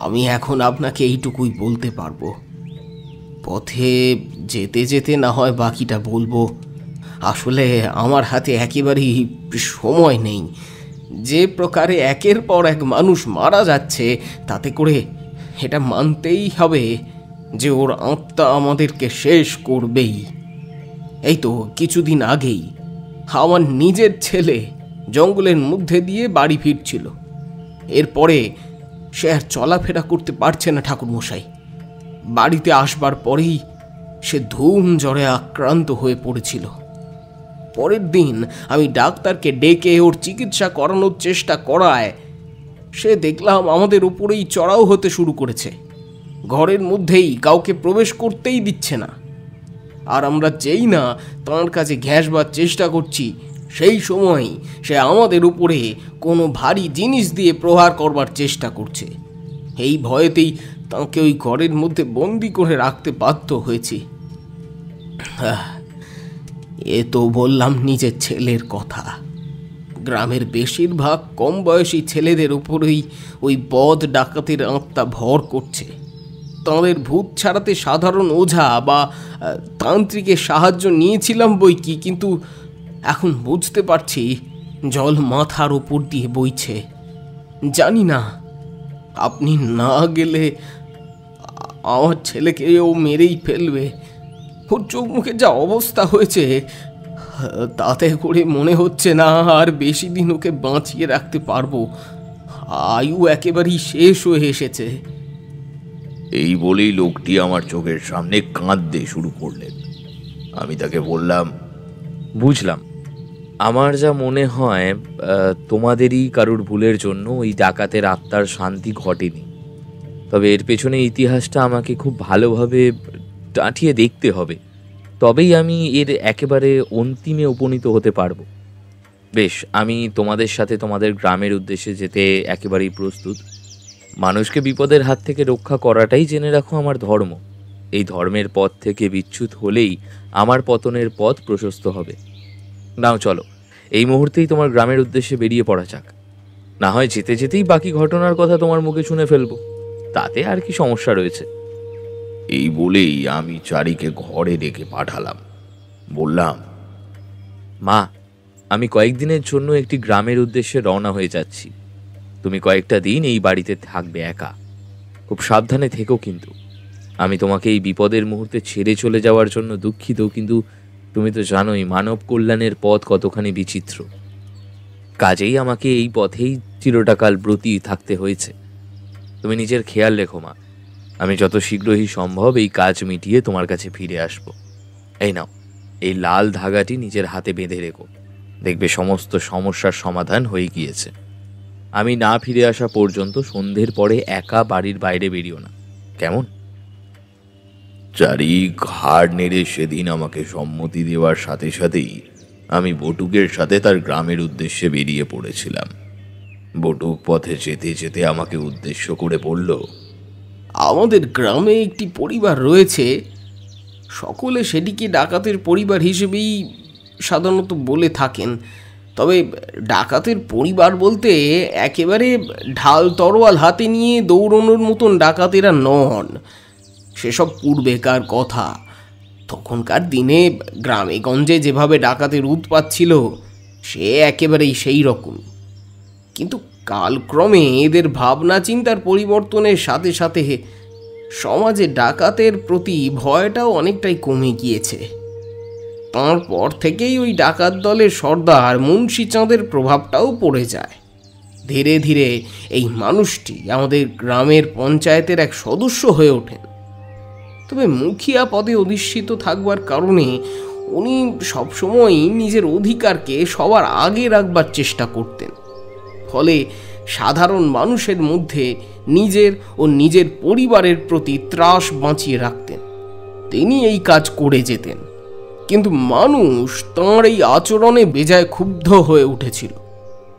আমি এখন আপনাকে এইটুকুই বলতে পারবো। পথে যেতে যেতে না হয় বাকিটা বলবো। আসলে আমার হাতে একেবারেই সময় নেই। যে প্রকারে একের পর এক মানুষ মারা যাচ্ছে, তাতে করে এটা মানতেই হবে যে ওর আত্মা আমাদেরকে শেষ করবেই। এই তো কিছুদিন আগেই আমার নিজের ছেলে জঙ্গলের মধ্যে দিয়ে বাড়ি ফিরছিল। এরপরে সে আর চলাফেরা করতে পারছে না ঠাকুরমশাই। বাড়িতে আসবার পরেই সে ধুম জ্বরে আক্রান্ত হয়ে পড়েছিল। পরের দিন আমি ডাক্তারকে ডেকে ওর চিকিৎসা করানোর চেষ্টা করায় সে দেখলাম আমাদের উপরেই চড়াও হতে শুরু করেছে। ঘরের মধ্যেই কাউকে প্রবেশ করতেই দিচ্ছে না। আর আমরা যেই না তাঁর কাছে ঘেঁষবার চেষ্টা করছি, সেই সময় সে আমাদের উপরে কোনো ভারী জিনিস দিয়ে প্রহার করবার চেষ্টা করছে। এই ভয়েতেই তাঁকে ওই ঘরের মধ্যে বন্দি করে রাখতে বাধ্য হয়েছি। এ তো বললাম নিজের ছেলের কথা। গ্রামের বেশিরভাগ কম বয়সী ছেলেদের উপরেই ওই বদ ডাকাতের আত্মা ভর করছে। তাঁদের ভূত ছাড়াতে সাধারণ ওঝা বা তান্ত্রিকের সাহায্য নিয়েছিলাম বই কি, কিন্তু এখন বুঝতে পারছি জল মাথার উপর দিয়ে বইছে। জানি না, আপনি না গেলে আমার ছেলেকে ও মেরেই ফেলবে। ওর চোখ মুখে যা অবস্থা হয়েছে, তাতে করে মনে হচ্ছে না আর বেশি দিন ওকে বাঁচিয়ে রাখতে পারবো। আয়ু একেবারেই শেষ হয়ে এসেছে। এই বলেই লোকটি আমার চোখের সামনে কাঁদতে শুরু করলেন। আমি তাকে বললাম, বুঝলাম। আমার যা মনে হয় তোমাদেরই কারুর ভুলের জন্য ওই ডাকাতের আত্মার শান্তি ঘটেনি। তবে এর পেছনে ইতিহাসটা আমাকে খুব ভালোভাবে টাঁটিয়ে দেখতে হবে, তবেই আমি এর একেবারে অন্তিমে উপনীত হতে পারবো। বেশ, আমি তোমাদের সাথে তোমাদের গ্রামের উদ্দেশ্যে যেতে একেবারেই প্রস্তুত। মানুষকে বিপদের হাত থেকে রক্ষা করাটাই জেনে রাখো আমার ধর্ম। এই ধর্মের পথ থেকে বিচ্যুত হলেই আমার পতনের পথ প্রশস্ত হবে। নাও চলো, এই মুহূর্তেই তোমার গ্রামের উদ্দেশ্যে বেরিয়ে পড়া যাক। না হয় যেতে যেতেই বাকি ঘটনার কথা তোমার মুখে শুনে ফেলবো, তাতে আর কি সমস্যা রয়েছে। এই বলেই আমি চারিকে ঘরে ডেকে পাঠালাম। বললাম, মা, আমি কয়েকদিনের জন্য একটি গ্রামের উদ্দেশ্যে রওনা হয়ে যাচ্ছি। তুমি কয়েকটা দিন এই বাড়িতে থাকবে একা। খুব সাবধানে থেকো কিন্তু। আমি তোমাকে এই বিপদের মুহূর্তে ছেড়ে চলে যাওয়ার জন্য দুঃখিত, কিন্তু তুমি তো জানোই মানব কল্যাণের পথ কতখানি বিচিত্র। কাজেই আমাকে এই পথেই চিরটাকাল ব্রতী থাকতে হয়েছে। তুমি নিজের খেয়াল রেখো মা। আমি যত শীঘ্রই সম্ভব এই কাজ মিটিয়ে তোমার কাছে ফিরে আসব। এই নাও, এই লাল ধাগাটি নিজের হাতে বেঁধে রেখো। দেখবে সমস্ত সমস্যার সমাধান হয়ে গিয়েছে। আমি না ফিরে আসা পর্যন্ত সন্ধ্যের পরে একা বাড়ির বাইরে বেরিও না, কেমন? চারি ঘাড় নেড়ে সেদিন আমাকে সম্মতি দেওয়ার সাথে সাথেই আমি বটুকের সাথে তার গ্রামের উদ্দেশ্যে বেরিয়ে পড়েছিলাম। বটুক পথে যেতে যেতে আমাকে উদ্দেশ্য করে বলল, আমাদের গ্রামে একটি পরিবার রয়েছে, সকলে সেটিকে ডাকাতের পরিবার হিসেবেই সাধারণত বলে থাকেন। তবে ডাকাতের পরিবার বলতে একেবারে ঢাল তরোয়াল হাতে নিয়ে দৌড়ানোর মতন ডাকাতেরা নন, সেসব পূর্বেকার কথা। তখনকার দিনে গ্রামে গঞ্জে যেভাবে ডাকাতের উৎপাত ছিল সে একেবারেই সেই রকম। কিন্তু কালক্রমে এদের ভাবনা চিন্তার পরিবর্তনের সাথে সাথে সমাজে ডাকাতের প্রতি ভয়টাও অনেকটাই কমে গিয়েছে। তারপর থেকেই ওই ডাকাত দলের সর্দার মুন্সি চাঁদের প্রভাবটাও পড়ে যায়। ধীরে ধীরে এই মানুষটি আমাদের গ্রামের পঞ্চায়েতের এক সদস্য হয়ে ওঠেন। তবে মুখিয়া পদে অধিষ্ঠিত থাকবার কারণে উনি সবসময়ই নিজের অধিকারকে সবার আগে রাখবার চেষ্টা করতেন। ফলে সাধারণ মানুষের মধ্যে নিজের ও নিজের পরিবারের প্রতি ত্রাস বাঁচিয়ে রাখতেন। তিনি এই কাজ করে যেতেন, কিন্তু মানুষ তাঁর এই আচরণে বেজায় ক্ষুব্ধ হয়ে উঠেছিল।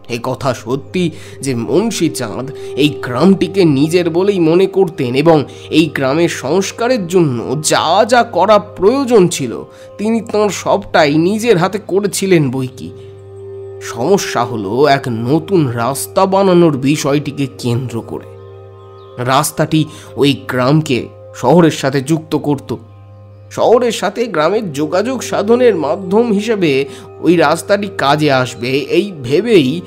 এ কথা সত্যি যে মুন্সি চাঁদ এই গ্রামটিকে নিজের বলেই মনে করতেন এবং এই গ্রামের সংস্কারের জন্য যা যা করা প্রয়োজন ছিল তিনি তাঁর সবটাই নিজের হাতে করেছিলেন বইকি। সমস্যা হলো এক নতুন রাস্তা বানানোর বিষয়টিকে কেন্দ্র করে। রাস্তাটি ওই গ্রামকে শহরের সাথে যুক্ত করত। শহরের সাথে গ্রামের যোগাযোগ সাধনের মাধ্যম হিসেবে ওই রাস্তাটি কাজে আসবে এই ভেবেই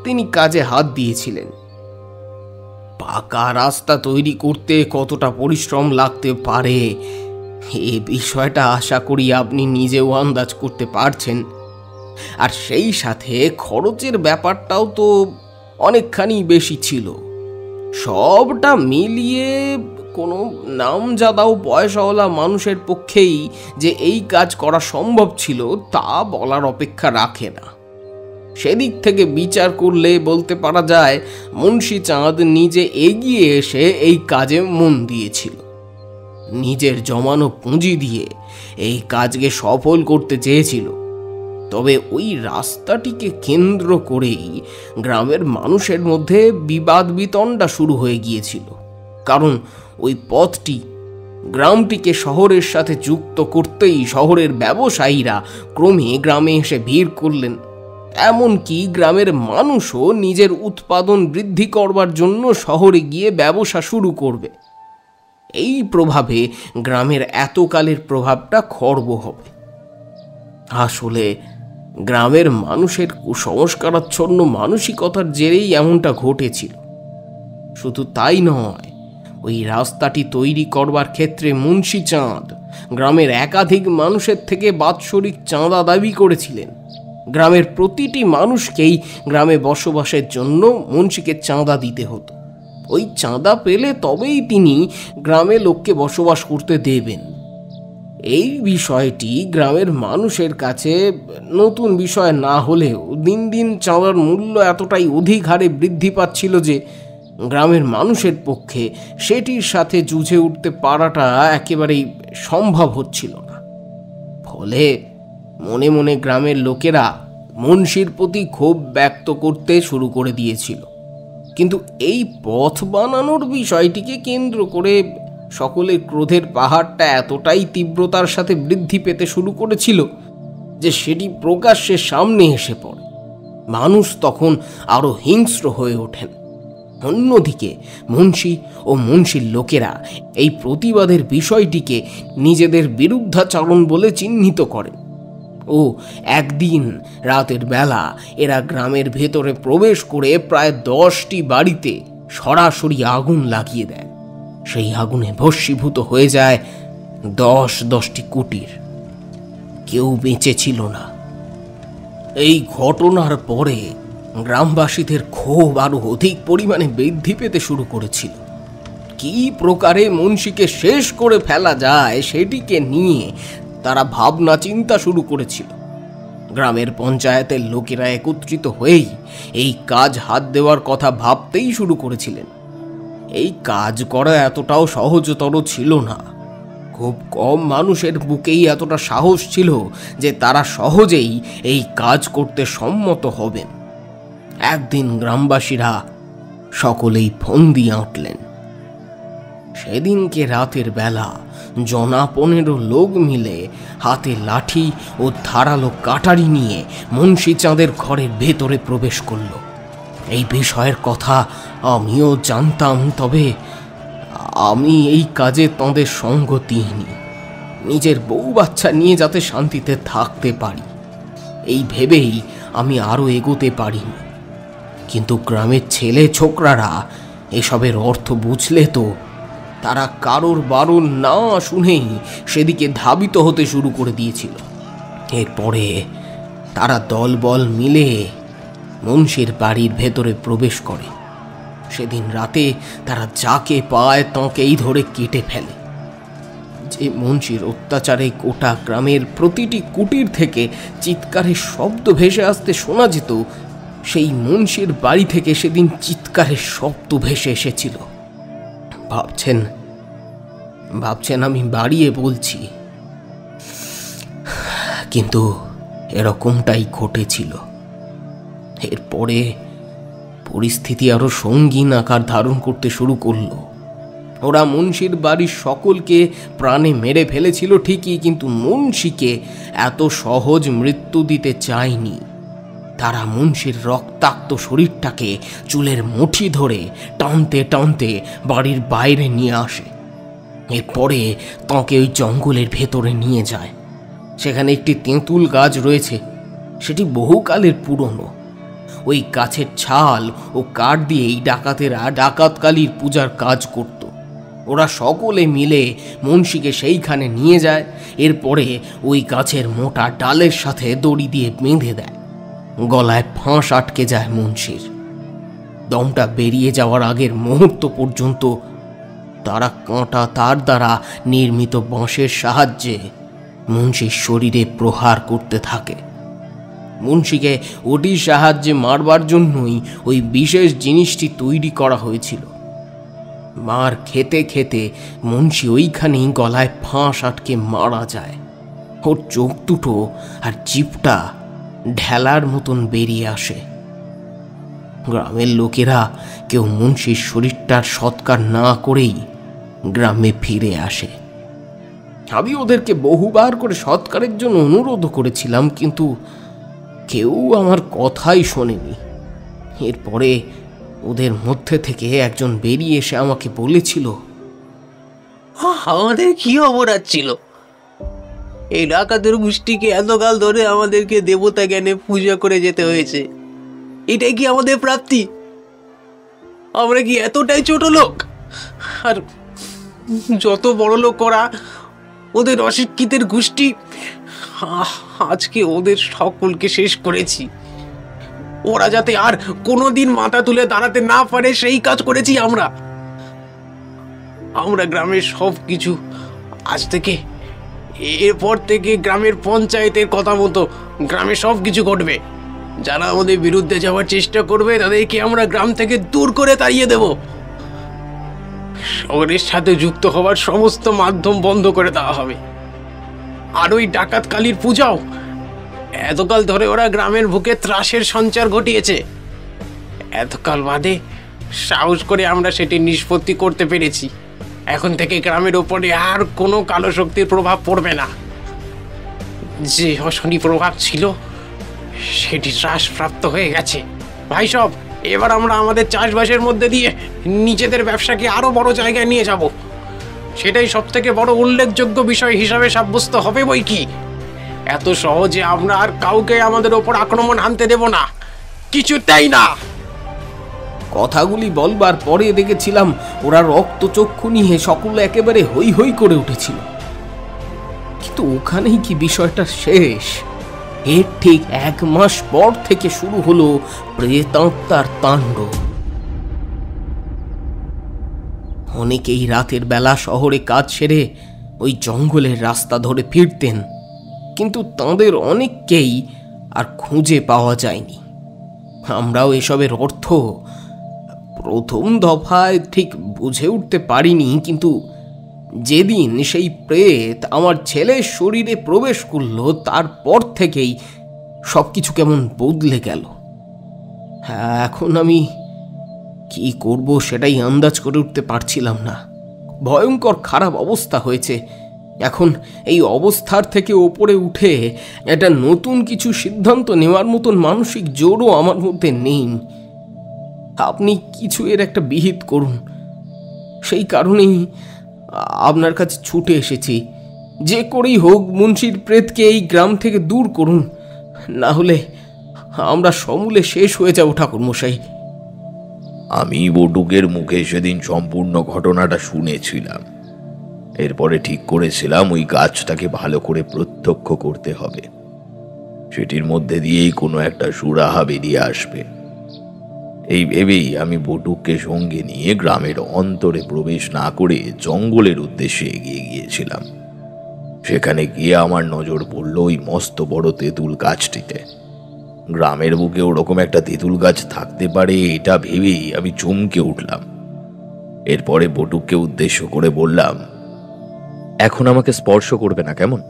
তিনি কাজে হাত দিয়েছিলেন। পাকা রাস্তা তৈরি করতে কতটা পরিশ্রম লাগতে পারে এ বিষয়টা আশা করি আপনি নিজেও আন্দাজ করতে পারছেন। আর সেই সাথে খরচের ব্যাপারটাও তো অনেকখানি বেশি ছিল। সবটা মিলিয়ে কোনো নামজাদাও পয়সাওয়ালা মানুষের পক্ষেই যে এই কাজ করা সম্ভব ছিল তা বলার অপেক্ষা রাখে না। সেদিক থেকে বিচার করলে বলতে পারা যায় মুন্সি চাঁদ নিজে এগিয়ে এসে এই কাজে মন দিয়েছিল। নিজের জমানো পুঁজি দিয়ে এই কাজকে সফল করতে চেয়েছিল। তবে ওই রাস্তাটিকে কেন্দ্র করেই গ্রামের মানুষের মধ্যে বিবাদ বিতণ্ডা শুরু হয়ে গিয়েছিল। কারণ ওই পথটি গ্রামটিকে শহরের সাথে যুক্ত করতেই শহরের ব্যবসায়ীরা ক্রমে গ্রামে এসে ভিড় করলেন। এমনকি গ্রামের মানুষও নিজের উৎপাদন বৃদ্ধি করবার জন্য শহরে গিয়ে ব্যবসা শুরু করবে। এই প্রভাবে গ্রামের এতকালের প্রভাবটা খর্ব হবে। আসলে গ্রামের মানুষের কুসংস্কারাচ্ছন্ন মানসিকতার জেরেই এমনটা ঘটেছিল। শুধু তাই নয়, ওই রাস্তাটি তৈরি করবার ক্ষেত্রে মুন্সি চাঁদ গ্রামের একাধিক মানুষের থেকে বাৎসরিক চাঁদা দাবি করেছিলেন। গ্রামের প্রতিটি মানুষকেই গ্রামে বসবাসের জন্য মুন্সিকে চাঁদা দিতে হতো। ওই চাঁদা পেলে তবেই তিনি গ্রামে লোককে বসবাস করতে দেবেন। এই বিষয়টি গ্রামের মানুষের কাছে নতুন বিষয় না হলেও দিন দিন চাঁদার মূল্য এতটাই অধিক হারে বৃদ্ধি পাচ্ছিল যে গ্রামের মানুষের পক্ষে সেটির সাথে যুঝে উঠতে পারাটা একেবারেই সম্ভব হচ্ছিল না। ফলে মনে মনে গ্রামের লোকেরা মুন্সির প্রতি ক্ষোভ ব্যক্ত করতে শুরু করে দিয়েছিল। কিন্তু এই পথ বানানোর বিষয়টিকে কেন্দ্র করে সকলের ক্রোধের পাহাড়টা এতটাই তীব্রতার সাথে বৃদ্ধি পেতে শুরু করেছিল যে সেটি প্রকাশ্যে সামনে এসে পড়ে। মানুষ তখন আরো হিংস্র হয়ে ওঠেন। অন্যদিকে মুন্সি ও মুন্সির লোকেরা এই প্রতিবাদের বিষয়টিকে নিজেদের বিরুদ্ধাচরণ বলে চিহ্নিত করেন ও একদিন রাতের বেলা এরা গ্রামের ভেতরে প্রবেশ করে প্রায় 10টি বাড়িতে সরাসরি আগুন লাগিয়ে দেয়। সেই আগুনে ভস্মীভূত হয়ে যায় 10টি কুটির। কেউ বেঁচে ছিল না। এই ঘটনার পরে গ্রামবাসীদের ক্ষোভ আরো অধিক পরিমাণে বৃদ্ধি পেতে শুরু করেছিল। কি প্রকারে মুন্সিকে শেষ করে ফেলা যায় সেটিকে নিয়ে তারা ভাবনা চিন্তা শুরু করেছিল। গ্রামের পঞ্চায়েতের লোকেরা একত্রিত হয়েই এই কাজ হাত দেওয়ার কথা ভাবতেই শুরু করেছিলেন। এই কাজ করা এতটাও সহজতর ছিল না। খুব কম মানুষের বুকেই এতটা সাহস ছিল যে তারা সহজেই এই কাজ করতে সম্মত হবেন। একদিন গ্রামবাসীরা সকলেই ফন্দি আঁটলেন। সেদিনকে রাতের বেলা 15 লোক মিলে হাতে লাঠি ও ধারালো কাটারি নিয়ে মুন্সি চাঁদের ঘরের ভেতরে প্রবেশ করল। এই বিষয়ের কথা আমিও জানতাম, তবে আমি এই কাজে তাঁদের সঙ্গ দিইনি। নিজের বউ বাচ্চা নিয়ে যাতে শান্তিতে থাকতে পারি এই ভেবেই আমি আরও এগোতে পারিনি। কিন্তু গ্রামের ছেলে ছোকরারা এসবের অর্থ বুঝলে তো তারা কারোর বারণ না শুনেই সেদিকে ধাবিত হতে শুরু করে দিয়েছিল। এরপরে তারা দলবল মিলে মুন্সির বাড়ির ভেতরে প্রবেশ করে। সেদিন রাতে তারা যাকে পায় তাঁকেই ধরে কেটে ফেলে। যে মুন্সির অত্যাচারে গোটা গ্রামের প্রতিটি কুটির থেকে চিৎকারের শব্দ ভেসে আসতে শোনা যেত, সেই মুন্সির বাড়ি থেকে সেদিন চিৎকারের শব্দ ভেসে এসেছিল। ভাবছেন আমি বাড়িয়ে বলছি, কিন্তু এরকমটাই ঘটেছিল। এরপরে পরিস্থিতি আরো সঙ্গীন আকার ধারণ করতে শুরু করলো। ওরা মুন্সির বাড়ির সকলকে প্রাণে মেরে ফেলেছিল ঠিকই, কিন্তু মুন্সিকে এত সহজ মৃত্যু দিতে চায়নি। তারা মুন্সির রক্তাক্ত শরীরটাকে চুলের মুঠি ধরে টানতে টানতে বাড়ির বাইরে নিয়ে আসে। এরপরে তাঁকে ওই জঙ্গলের ভেতরে নিয়ে যায়। সেখানে একটি তেঁতুল গাছ রয়েছে, সেটি বহুকালের পুরনো। ওই গাছের ছাল ও কাঠ দিয়েই ডাকাতেরা ডাকাতকালীর পূজার কাজ করত। ওরা সকলে মিলে মুন্সিকে সেইখানে নিয়ে যায়। এরপরে ওই গাছের মোটা ডালের সাথে দড়ি দিয়ে বেঁধে দেয়। গলায় ফাঁস আটকে যায় মুন্সির। দমটা বেরিয়ে যাওয়ার আগের মুহূর্ত পর্যন্ত তারা কাঁটা তার দ্বারা নির্মিত বাঁশের সাহায্যে মুন্সির শরীরে প্রহার করতে থাকে। মুন্সিকে ওটির সাহায্যে মারবার জন্যই ওই বিশেষ জিনিসটি তৈরি করা হয়েছিল। মার খেতে খেতে মুন্সি ওইখানেই গলায় ফাঁস আটকে মারা যায়। ওর চোখ দুটো আর জিভটা ঢেলার মতন বেরিয়ে আসে। গ্রামের লোকেরা কেউ মুন্সির শরীরটার সৎকার না করেই গ্রামে ফিরে আসে। আমি ওদেরকে বহুবার করে সৎকারের জন্য অনুরোধ করেছিলাম, কিন্তু কেউ আমার কথাই শোনেনি। এরপরে ওদের মধ্যে থেকে একজন বেরিয়ে এসে আমাকে বলেছিল, আমাদের কি অপরাধ ছিল? এই ডাকাতের গোষ্ঠীকে এতকাল ধরে আমাদেরকে দেবতা জ্ঞানে পূজা করে যেতে হয়েছে। এটাই কি আমাদের প্রাপ্তি? আমরা কি এতটাই ছোট লোক? আর যত বড় লোক করা ওদের অশিক্ষিতের গোষ্ঠী, আজকে ওদের সকলকে শেষ করেছি। ওরা যাতে আর কোনোদিন মাথা তুলে দাঁড়াতে না পারে সেই কাজ করেছি আমরা। গ্রামের সব কিছু আজ থেকে, এরপর থেকে গ্রামের পঞ্চায়েতের কথা মতো গ্রামে সব কিছু ঘটবে। যারা আমাদের বিরুদ্ধে যাওয়ার চেষ্টা করবে তাদেরকে আমরা গ্রাম থেকে দূর করে তাড়িয়ে দেব। শহরের সাথে যুক্ত হওয়ার সমস্ত মাধ্যম বন্ধ করে দেওয়া হবে। আর ওই ডাকাত কালীর পূজাও, এতকাল ধরে ওরা গ্রামের বুকে ত্রাসের সঞ্চার ঘটিয়েছে। এতকাল বাদে সাহস করে আমরা সেটি নিষ্পত্তি করতে পেরেছি। এখন থেকে গ্রামের ওপরে আর কোনো কালো শক্তির প্রভাব পড়বে না। যে অশনি প্রভাব ছিল সেটি হ্রাসপ্রাপ্ত হয়ে গেছে। ভাই সব, এবার আমরা আমাদের চাষবাসের মধ্যে দিয়ে নিজেদের ব্যবসাকে আরো বড় জায়গায় নিয়ে যাব। সেটাই সব থেকে বড় উল্লেখযোগ্য বিষয় হিসাবে সাব্যস্ত হবে বই কি। এত সহজে আমরা আর কাউকে আমাদের ওপর আক্রমণ আনতে দেব না, কিছুটাই না। কথাগুলি বলবার পরে দেখেছিলাম ওরা রক্তচক্ষু নিয়ে সকলে একেবারে হই হই করে উঠেছিল। কিন্তু ওখানেই কি বিষয়টা শেষ? এর ঠিক 1 মাস পর থেকে শুরু হলো প্রেতাত্মার তাণ্ডব। অনেকেই রাতের বেলা শহরে কাজ সেরে ওই জঙ্গলের রাস্তা ধরে ফিরতেন, কিন্তু তাঁদের অনেককেই আর খুঁজে পাওয়া যায়নি। আমরাও এসবের অর্থ প্রথম দফায় ঠিক বুঝে উঠতে পারিনি, কিন্তু যেদিন সেই প্রেত আমার ছেলের শরীরে প্রবেশ করলো তারপর থেকেই সব কিছু কেমন বদলে গেল। এখন আমি কি করব সেটাই আন্দাজ করে উঠতে পারছিলাম না। ভয়ঙ্কর খারাপ অবস্থা হয়েছে। এখন এই অবস্থার থেকে ওপরে উঠে একটা নতুন কিছু সিদ্ধান্ত নেওয়ার মতন মানসিক জোরও আমার মধ্যে নেই। আপনি কিছু এর একটা বিহিত করুন। সেই কারণেই আপনার কাছে ছুটে এসেছি। যে করেই হোক মুন্সির প্রেতকে এই গ্রাম থেকে দূর করুন, না হলে আমরা সমূলে শেষ হয়ে যাব ঠাকুরমশাই। আমি বটুকের মুখে সেদিন সম্পূর্ণ ঘটনাটা শুনেছিলাম। এরপরে ঠিক করেছিলাম ওই গাছটাকে ভালো করে প্রত্যক্ষ করতে হবে। সেটির মধ্যে দিয়েই কোনো একটা সুরাহা বেরিয়ে আসবে। এই ভেবেই আমি বটুককে সঙ্গে নিয়ে গ্রামের অন্তরে প্রবেশ না করে জঙ্গলের উদ্দেশ্যে এগিয়ে গিয়েছিলাম। সেখানে গিয়ে আমার নজর পড়ল ওই মস্ত বড় তেঁতুল গাছটিতে। গ্রামের বুকে ওরকম একটা তেঁতুল গাছ থাকতে পারে এটা ভেবেই আমি চমকে উঠলাম। এরপরে বটুককে উদ্দেশ্য করে বললাম, এখন আমাকে স্পর্শ করবে না, কেমন?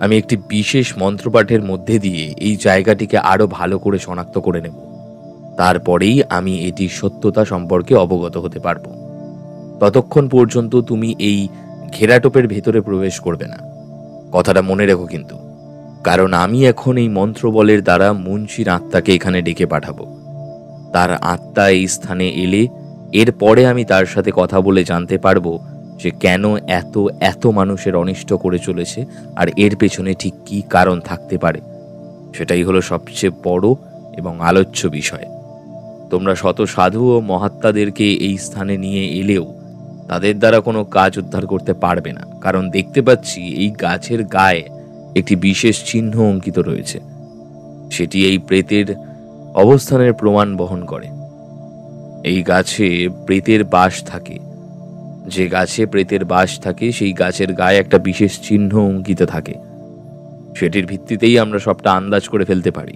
আমি একটি বিশেষ মন্ত্রপাঠের মধ্যে দিয়ে এই জায়গাটিকে আরো ভালো করে শনাক্ত করে নেব। তারপরেই আমি এটির সত্যতা সম্পর্কে অবগত হতে পারবো। ততক্ষণ পর্যন্ত তুমি এই ঘেরাটোপের ভেতরে প্রবেশ করবে না। কথাটা মনে রেখো কিন্তু, কারণ আমি এখন এই মন্ত্রবলের দ্বারা মুন্সির আত্মাকে এখানে ডেকে পাঠাবো। তার আত্মা এই স্থানে এলে এরপরে আমি তার সাথে কথা বলে জানতে পারবো যে কেন এত এত মানুষের অনিষ্ট করে চলেছে আর এর পেছনে ঠিক কী কারণ থাকতে পারে। সেটাই হলো সবচেয়ে বড় এবং আলোচ্য বিষয়। তোমরা শত সাধু ও মহাত্মাদেরকে এই স্থানে নিয়ে এলেও তাদের দ্বারা কোনো কাজ উদ্ধার করতে পারবে না, কারণ দেখতে পাচ্ছি এই গাছের গায়ে একটি বিশেষ চিহ্ন অঙ্কিত রয়েছে। সেটি এই প্রেতের অবস্থানের প্রমাণ বহন করে। এই গাছে প্রেতের বাস থাকে। যে গাছে প্রেতের বাস থাকে সেই গাছের গায়ে একটা বিশেষ চিহ্ন অঙ্কিত থাকে। সেটির ভিত্তিতেই আমরা সবটা আন্দাজ করে ফেলতে পারি।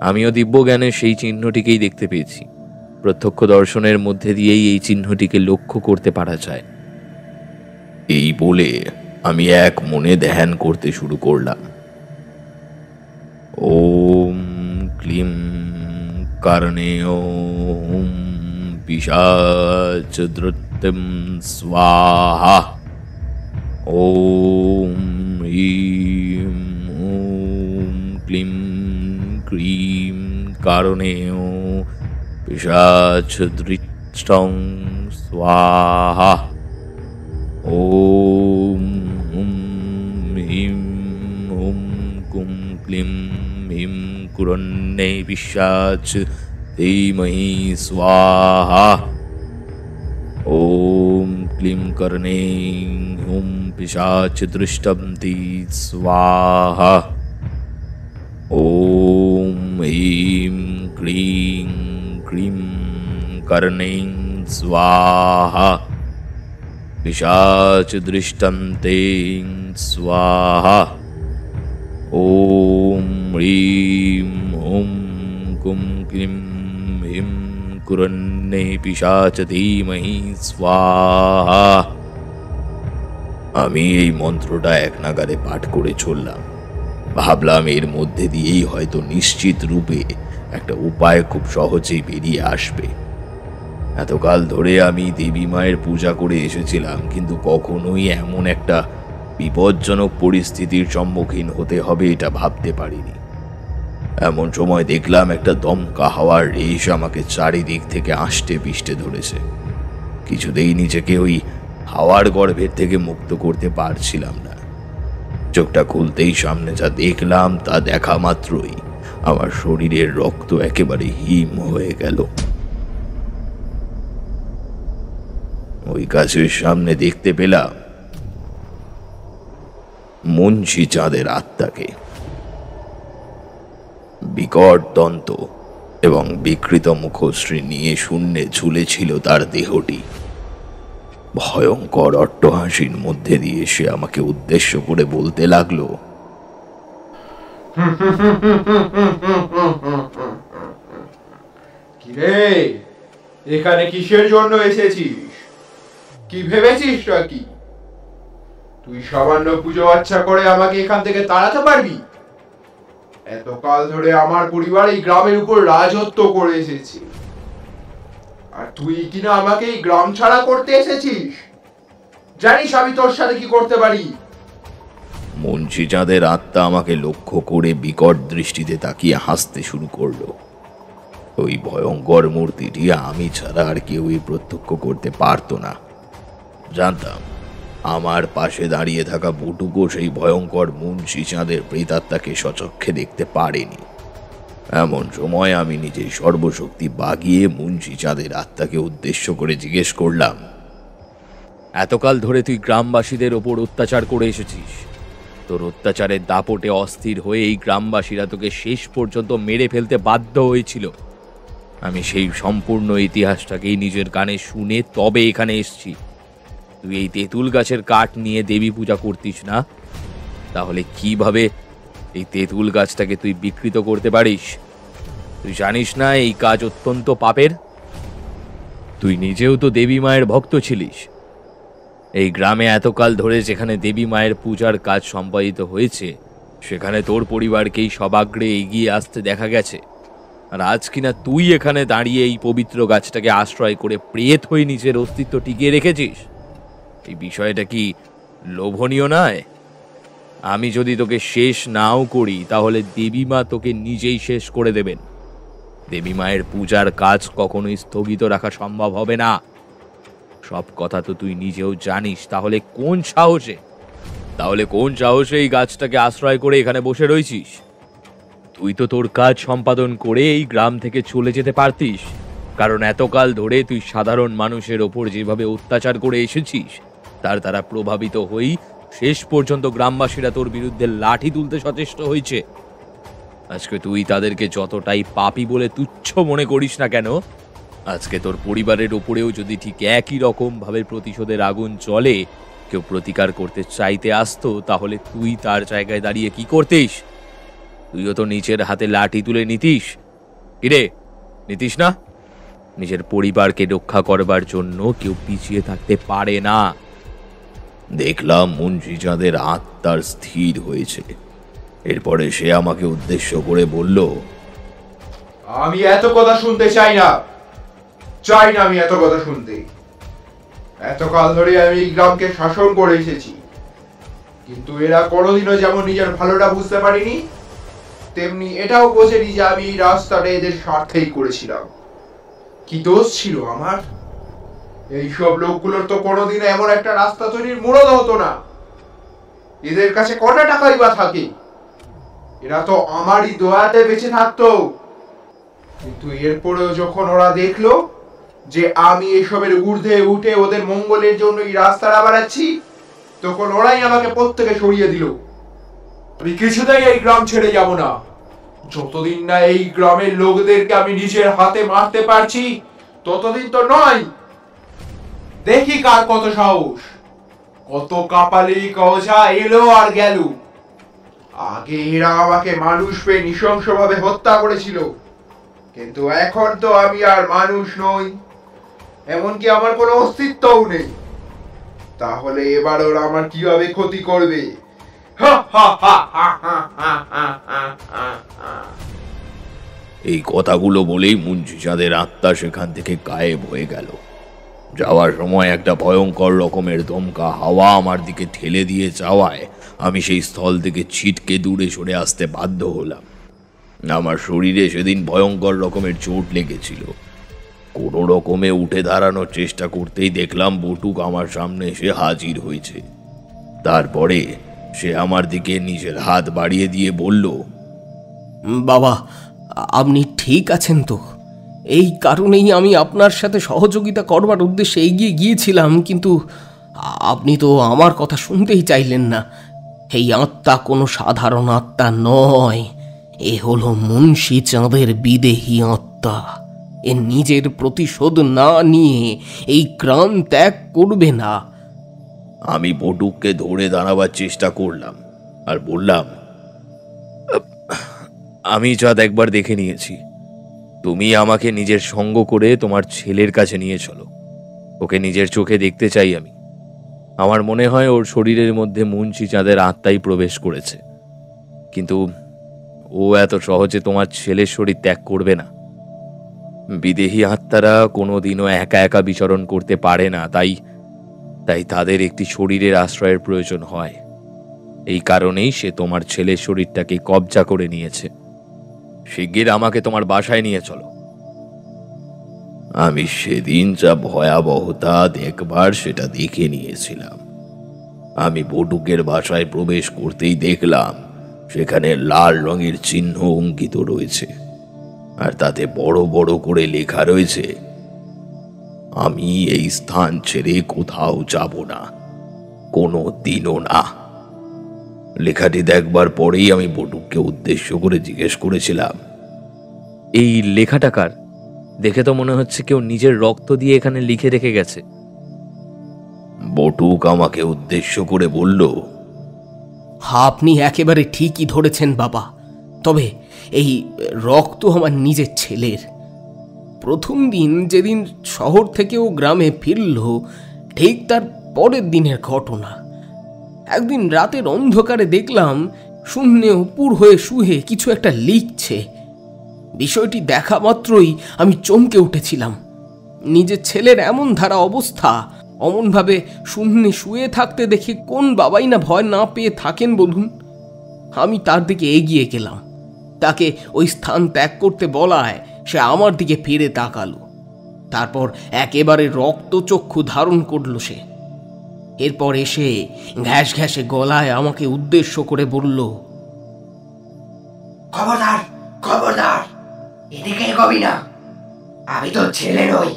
আমিও দিব্যজ্ঞানে সেই চিহ্নটিকেই দেখতে পেয়েছি। প্রত্যক্ষ দর্শনের মধ্যে দিয়েই এই চিহ্নটিকে লক্ষ্য করতে পারা যায়। এই বলে আমি এক মনে ধ্যান করতে শুরু করলাম। ওম ক্লিম কারণে ওম পিশাচ দ্রুত্যম স্বাহা। ওম হ্রিম ওম ক্লিম ক্রিম কারণে ও পিশাচ দৃষ্টং স্বাহা। ওম হুম হিম হুম কুম ক্লিম হিম কুরন্নে পিশাচ ধীমহি স্বাহা। ওম ক্লিম কর্ণে হুম পিশাচ দৃষ্টন্তি স্বাহা। ওম হিম ক্লিং ক্লিম কর্ণে স্বাহা। পিশাচ দৃষ্টন্তে স্বাহা। ওম হ্রিম হুম কুম ক্লিম হিম কুরন্নে পিশাচ ধীমহি স্বাহা। আমি এই মন্ত্রটা এক নাগারে পাঠ করে চললাম। ভাবলাম এর মধ্যে দিয়েই হয়তো নিশ্চিত রূপে একটা উপায় খুব সহজেই বেরিয়ে আসবে। এতকাল ধরে আমি দেবী মায়ের পূজা করে এসেছিলাম, কিন্তু কখনোই এমন একটা বিপজ্জনক পরিস্থিতির সম্মুখীন হতে হবে এটা ভাবতে পারিনি। এমন সময় দেখলাম একটা দমকা হাওয়ার রেশ আমাকে চারিদিক থেকে আষ্টে পিষ্টে ধরেছে। কিছুতেই নিজেকে ওই হাওয়ার গর্ভের থেকে মুক্ত করতে পারছিলাম না। চোখটা খুলতেই সামনে যা দেখলাম তা দেখা মাত্রই আমার শরীরের রক্ত একেবারে হিম হয়ে গেল। ওই গাছের সামনে দেখতে পেলাম মুন্সি চাঁদের আত্মাকে। বিকট দন্ত এবং বিকৃত মুখশ্রী নিয়ে শূন্যে ঝুলেছিল তার দেহটি। ভয়ঙ্কর অট্টহাসির মধ্যে দিয়ে সে আমাকে উদ্দেশ্য করে বলতে লাগলো, কিরে, এখানে কিসের জন্য এসেছিস? কি ভেবেছিস কি তুই সামান্য পুজো আচ্ছা করে আমাকে এখান থেকে তাড়াতে পারবি? এতকাল ধরে আমার পরিবার এই গ্রামের উপর রাজত্ব করে এসেছে, আর তুই কিনা আমাকে এই গ্রাম ছাড়া করতে এসেছিস? জানিস আমি তোর সাথে কি করতে পারি? মুন্সি চাঁদের আত্মা আমাকে লক্ষ্য করে বিকট দৃষ্টিতে তাকিয়ে হাসতে শুরু করলো। ওই ভয়ঙ্কর মূর্তিটি আমি ছাড়া আর কেউই প্রত্যক্ষ করতে পারতো না। জানতাম আমার পাশে দাঁড়িয়ে থাকা বটুকও সেই ভয়ঙ্কর মুন্সি চাঁদের প্রেতাত্মাকে সচক্ষে দেখতে পারেনি। এমন সময় আমি নিজের সর্বশক্তি বাগিয়ে মুন্সি চাঁদের আত্মাকে উদ্দেশ্য করে জিজ্ঞেস করলাম, এতকাল ধরে তুই গ্রামবাসীদের ওপর অত্যাচার করে এসেছিস। তোর অত্যাচারের দাপটে অস্থির হয়ে এই গ্রামবাসীরা তোকে শেষ পর্যন্ত মেরে ফেলতে বাধ্য হয়েছিল। আমি সেই সম্পূর্ণ ইতিহাসটাকেই নিজের কানে শুনে তবে এখানে এসেছি। তুই এই তেঁতুল গাছের কাঠ নিয়ে দেবী পূজা করতিস না, তাহলে কিভাবে এই তেঁতুল গাছটাকে তুই বিকৃত করতে পারিস? তুই জানিস না এই কাজ অত্যন্ত পাপের? তুই নিজেও তো দেবী মায়ের ভক্ত ছিলিস। এই গ্রামে এতকাল ধরে যেখানে দেবী মায়ের পূজার কাজ সম্পাদিত হয়েছে সেখানে তোর পরিবারকেই সবাগ্রে এগিয়ে আসতে দেখা গেছে। আর আজ কিনা তুই এখানে দাঁড়িয়ে এই পবিত্র গাছটাকে আশ্রয় করে প্রেত হয়ে নিজের অস্তিত্ব টিকিয়ে রেখেছিস। এই বিষয়টা কি লোভনীয় নয়? আমি যদি তোকে শেষ নাও করি তাহলে দেবী মা তোকে নিজেই শেষ করে দেবেন। দেবী মায়ের পূজার কাজ কখনোই স্থগিত রাখা সম্ভব হবে না। সব কথা তো তুই নিজেও জানিস। তাহলে কোন সাহসে এই গাছটাকে আশ্রয় করে এখানে বসে রয়েছিস? তুই তো তোর কাজ সম্পাদন করে এই গ্রাম থেকে চলে যেতে পারতিস, কারণ এতকাল ধরে তুই সাধারণ মানুষের ওপর যেভাবে অত্যাচার করে এসেছিস তার দ্বারা প্রভাবিত হই শেষ পর্যন্ত গ্রামবাসীরা তোর বিরুদ্ধে লাঠি তুলতে সচেষ্ট হয়েছে। আজকে তুই তাদেরকে যতটাই পাপী বলে তুচ্ছ মনে করিস না কেন, আজকে তোর পরিবারের ওপরেও যদি ঠিক একই রকম ভাবে প্রতিশোধের আগুন জ্বলে কেউ প্রতিকার করতে চাইতে আসতো, তাহলে তুই তার জায়গায় দাঁড়িয়ে কি করতিস? তুইও তো নিজের হাতে লাঠি তুলে নিতিস। কিরে, নিতিস না? নিজের পরিবারকে রক্ষা করবার জন্য কেউ পিছিয়ে থাকতে পারে না। দেখলাম মুন্সি চাঁদের আত্মার স্থির হয়েছে। এরপরে সে আমাকে উদ্দেশ্য করে বলল, আমি এত কথা শুনতে চাই না আমি এত কথা শুনতে। এতকাল ধরে আমি এই গ্রামকে শাসন করে এসেছি, কিন্তু এরা কোনোদিনও যেমন নিজের ভালোটা বুঝতে পারিনি তেমনি এটাও বোঝেনি যে আমি এই রাস্তাটা এদের স্বার্থেই করেছিলাম। কি দোষ ছিল আমার? এইসব লোকগুলোর তো কোনোদিনও এমন একটা রাস্তা তৈরির মুরদ হতো না। এদের কাছে কটা টাকাই বা থাকে? এরা তো আমারই দয়াতে বেঁচে থাকতো। কিন্তু এরপরেও যখন ওরা দেখলো যে আমি এসবের ঊর্ধ্বে উঠে ওদের মঙ্গলের জন্য এই রাস্তাটা বানাচ্ছি, তখন ওরাই আমাকে প্রত্যেকে সরিয়ে দিল। আমি কিছুতেই এই গ্রাম ছেড়ে যাব না যতদিন না এই গ্রামের লোকদেরকে আমি নিজের হাতে মারতে পারছি, ততদিন তো নয়। দেখি কার কত সাহস, কত কাপালি কওঝা এলো আর গেল। আগে এরা আমাকে মানুষ পেয়ে নৃশংসভাবে হত্যা করেছিল, কিন্তু এখন তো আমি আর মানুষ নই, এমনকি আমার কোনো অস্তিত্বও নেই। তাহলে এবার ওরা আমার কিভাবে ক্ষতি করবে? এই কথাগুলো বলেই মুন্সি চাঁদের আত্মা সেখান থেকে গায়েব হয়ে গেল। যাওয়ার সময় একটা ভয়ঙ্কর রকমের দমকা হাওয়া আমার দিকে ঠেলে দিয়ে যাওয়ায় আমি সেই স্থল থেকে ছিটকে দূরে সরে আসতে বাধ্য হলাম। আমার শরীরে সেদিন ভয়ঙ্কর রকমের চোট লেগেছিল। কোনো রকমে উঠে দাঁড়ানোর চেষ্টা করতেই দেখলাম বটুক আমার সামনে এসে হাজির হয়েছে। তারপরে সে আমার দিকে নিজের হাত বাড়িয়ে দিয়ে বলল, বাবা, আপনি ঠিক আছেন তো? এই কারণেই আমি আপনার সাথে সহযোগিতা করবার উদ্দেশ্যে এগিয়ে গিয়েছিলাম, কিন্তু আপনি তো আমার কথা শুনতেই চাইলেন না। এই আত্মা কোনো সাধারণ আত্মা নয়, এ হলো মুন্সি চাঁদের বিদেহী আত্মা। এ নিজের প্রতিশোধ না নিয়ে এই গ্রাম ত্যাগ করবে না। আমি বটুককে ধরে দাঁড়াবার চেষ্টা করলাম আর বললাম, আমি চাঁদ একবার দেখে নিয়েছি। তুমি আমাকে নিজের সঙ্গ করে তোমার ছেলের কাছে নিয়ে চলো। ওকে নিজের চোখে দেখতে চাই আমি। আমার মনে হয় ওর শরীরের মধ্যে মুন্সি চাঁদের আত্মাই প্রবেশ করেছে, কিন্তু ও এত সহজে তোমার ছেলের শরীর ত্যাগ করবে না। বিদেহী আত্মারা কোনোদিনও একা একা বিচরণ করতে পারে না, তাই তাই তাদের একটি শরীরের আশ্রয়ের প্রয়োজন হয়। এই কারণেই সে তোমার ছেলের শরীরটাকে কবজা করে নিয়েছে। শিগগির আমাকে তোমার বাসায় নিয়ে চলো। আমি সেদিন যা ভয়াবহতা দেখবার সেটা দেখে নিয়েছিলাম। আমি বটুকের বাসায় প্রবেশ করতেই দেখলাম সেখানে লাল রঙের চিহ্ন অঙ্কিত রয়েছে, আর তাতে বড় বড় করে লেখা রয়েছে, আমি এই স্থান ছেড়ে কোথাও যাব না, কোনো দিনও না। লেখাটি দেখবার পরেই আমি বটুককে উদ্দেশ্য করে জিজ্ঞেস করেছিলাম, এই লেখাটা কার? দেখে তো মনে হচ্ছে কেউ নিজের রক্ত দিয়ে এখানে লিখে রেখে গেছে। বটুক আমাকে উদ্দেশ্য করে বলল, আপনি একেবারে ঠিকই ধরেছেন বাবা। তবে এই রক্ত আমার নিজের ছেলের। প্রথম দিন যেদিন শহর থেকে ও গ্রামে ফিরল, ঠিক তার পরের দিনের ঘটনা। একদিন রাতের অন্ধকারে দেখলাম শূন্যে উপুর হয়ে শুয়ে কিছু একটা লিখছে। বিষয়টি দেখা মাত্রই আমি চমকে উঠেছিলাম। নিজের ছেলের এমন ধারা অবস্থা, অমনভাবে শূন্যে শুয়ে থাকতে দেখে কোন বাবাই না ভয় না পেয়ে থাকেন বলুন। আমি তার দিকে এগিয়ে গেলাম। তাকে ওই স্থান ত্যাগ করতে বলায় সে আমার দিকে ফিরে তাকালো। তারপর একেবারে রক্তচক্ষু ধারণ করল সে। এরপর এসে ঘ্যাস ঘ্যাসে গলায় আমাকে উদ্দেশ্য করে বলল, খবরদার, খবরদার, এদিকে এগোবি না। আমি তোর ছেলে নই।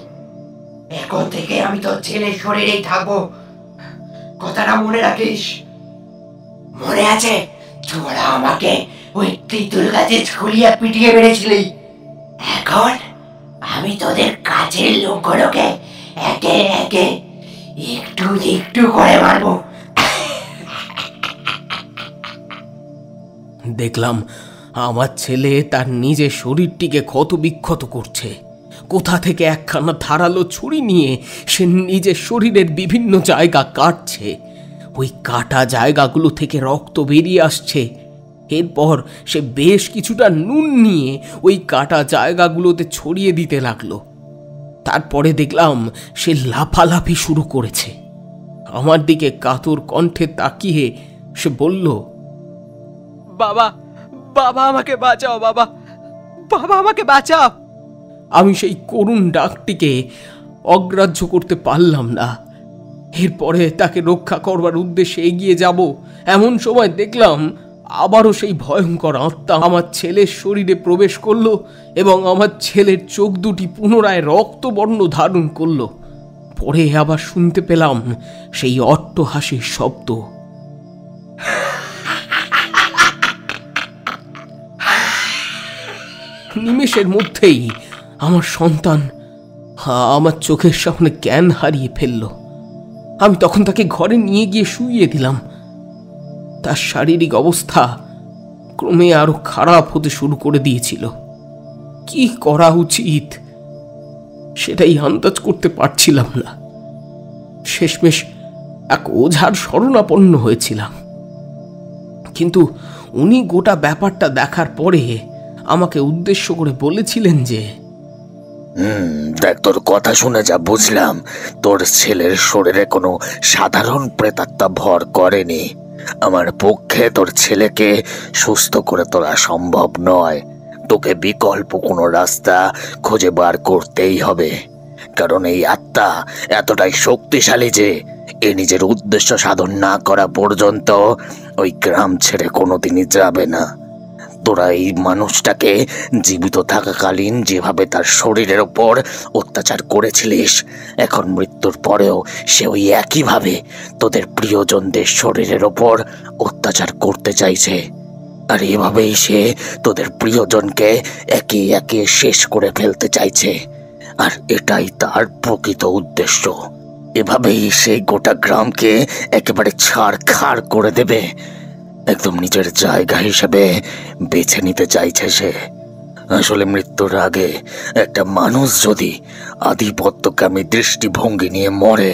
এখন থেকে আমি তোর ছেলের শরীরেই থাকবো। কথাটা মনে রাখিস। মনে আছে তোরা আমাকে ওই তেঁতুল গাছে ঝুলিয়ে পিটিয়ে মেরেছিলি? এখন আমি তোদের কাছের লোকগুলোকে একে একে একটু একটু করে মারবো। দেখলাম আমার ছেলে তার নিজের শরীরটিকে ক্ষত বিক্ষত করছে। কোথা থেকে একখানা ধারালো ছুরি নিয়ে সে নিজের শরীরের বিভিন্ন জায়গা কাটছে। ওই কাটা জায়গাগুলো থেকে রক্ত বেরিয়ে আসছে। এরপর সে বেশ কিছুটা নুন নিয়ে ওই কাটা জায়গাগুলোতে ছড়িয়ে দিতে লাগলো। তারপরে দেখলাম সে লাফালাফি শুরু করেছে। আমার দিকে কাতর কণ্ঠে তাকিয়ে সে বলল, বাবা, বাবা আমাকে বাঁচাও, বাবা, বাবা আমাকে বাঁচাও। আমি সেই করুণ ডাকটিকে অগ্রাহ্য করতে পারলাম না। এরপরে তাকে রক্ষা করবার উদ্দেশ্যে এগিয়ে যাব, এমন সময় দেখলাম আবারও সেই ভয়ঙ্কর আত্মা আমার ছেলের শরীরে প্রবেশ করলো এবং আমার ছেলের চোখ দুটি পুনরায় রক্তবর্ণ ধারণ করলো। পরে আবার শুনতে পেলাম সেই অট্টহাসির শব্দ। নিমেষের মধ্যেই আমার সন্তান আমার চোখের সামনে জ্ঞান হারিয়ে ফেলল। আমি তখন তাকে ঘরে নিয়ে গিয়ে শুইয়ে দিলাম। তার শারীরিক অবস্থা ক্রমে আরো খারাপ হতে শুরু করে দিয়েছিল। কি করা উচিত সেটাই আন্দাজ করতে পারছিলাম না। শেষমেশ এক ওঝার শরণাপন্ন হয়েছিলাম, কিন্তু উনি গোটা ব্যাপারটা দেখার পরে আমাকে উদ্দেশ্য করে বলেছিলেন যে, দেখ, তোর কথা শুনে যা বুঝলাম, তোর ছেলের শরীরে কোনো সাধারণ প্রেতাত্মা ভর করেনি। আমার পক্ষে তোর ছেলেকে সুস্থ করে তোলা সম্ভব নয়। তোকে বিকল্প কোনো রাস্তা খুঁজে বার করতেই হবে, কারণ এই আত্মা এতটাই শক্তিশালী যে এ নিজের উদ্দেশ্য সাধন না করা পর্যন্ত ওই গ্রাম ছেড়ে কোনোদিনই যাবে না। তোরা এই মানুষটাকে জীবিত থাকাকালীন যেভাবে তার শরীরের ওপর অত্যাচার করেছিলিস, এখন মৃত্যুর পরেও সে ওই একইভাবে তোদের প্রিয়জনদের শরীরের ওপর অত্যাচার করতে চাইছে। আর এভাবেই সে তোদের প্রিয়জনকে একে একে শেষ করে ফেলতে চাইছে। আর এটাই তার প্রকৃত উদ্দেশ্য। এভাবেই সে গোটা গ্রামকে একেবারে ছাড়খাড় করে দেবে, একদম নিজের জায়গা হিসেবে বেছে নিতে চাইছে সে। আসলে মৃত্যুর আগে একটা মানুষ যদি আধিপত্যকামী দৃষ্টিভঙ্গি নিয়ে মরে,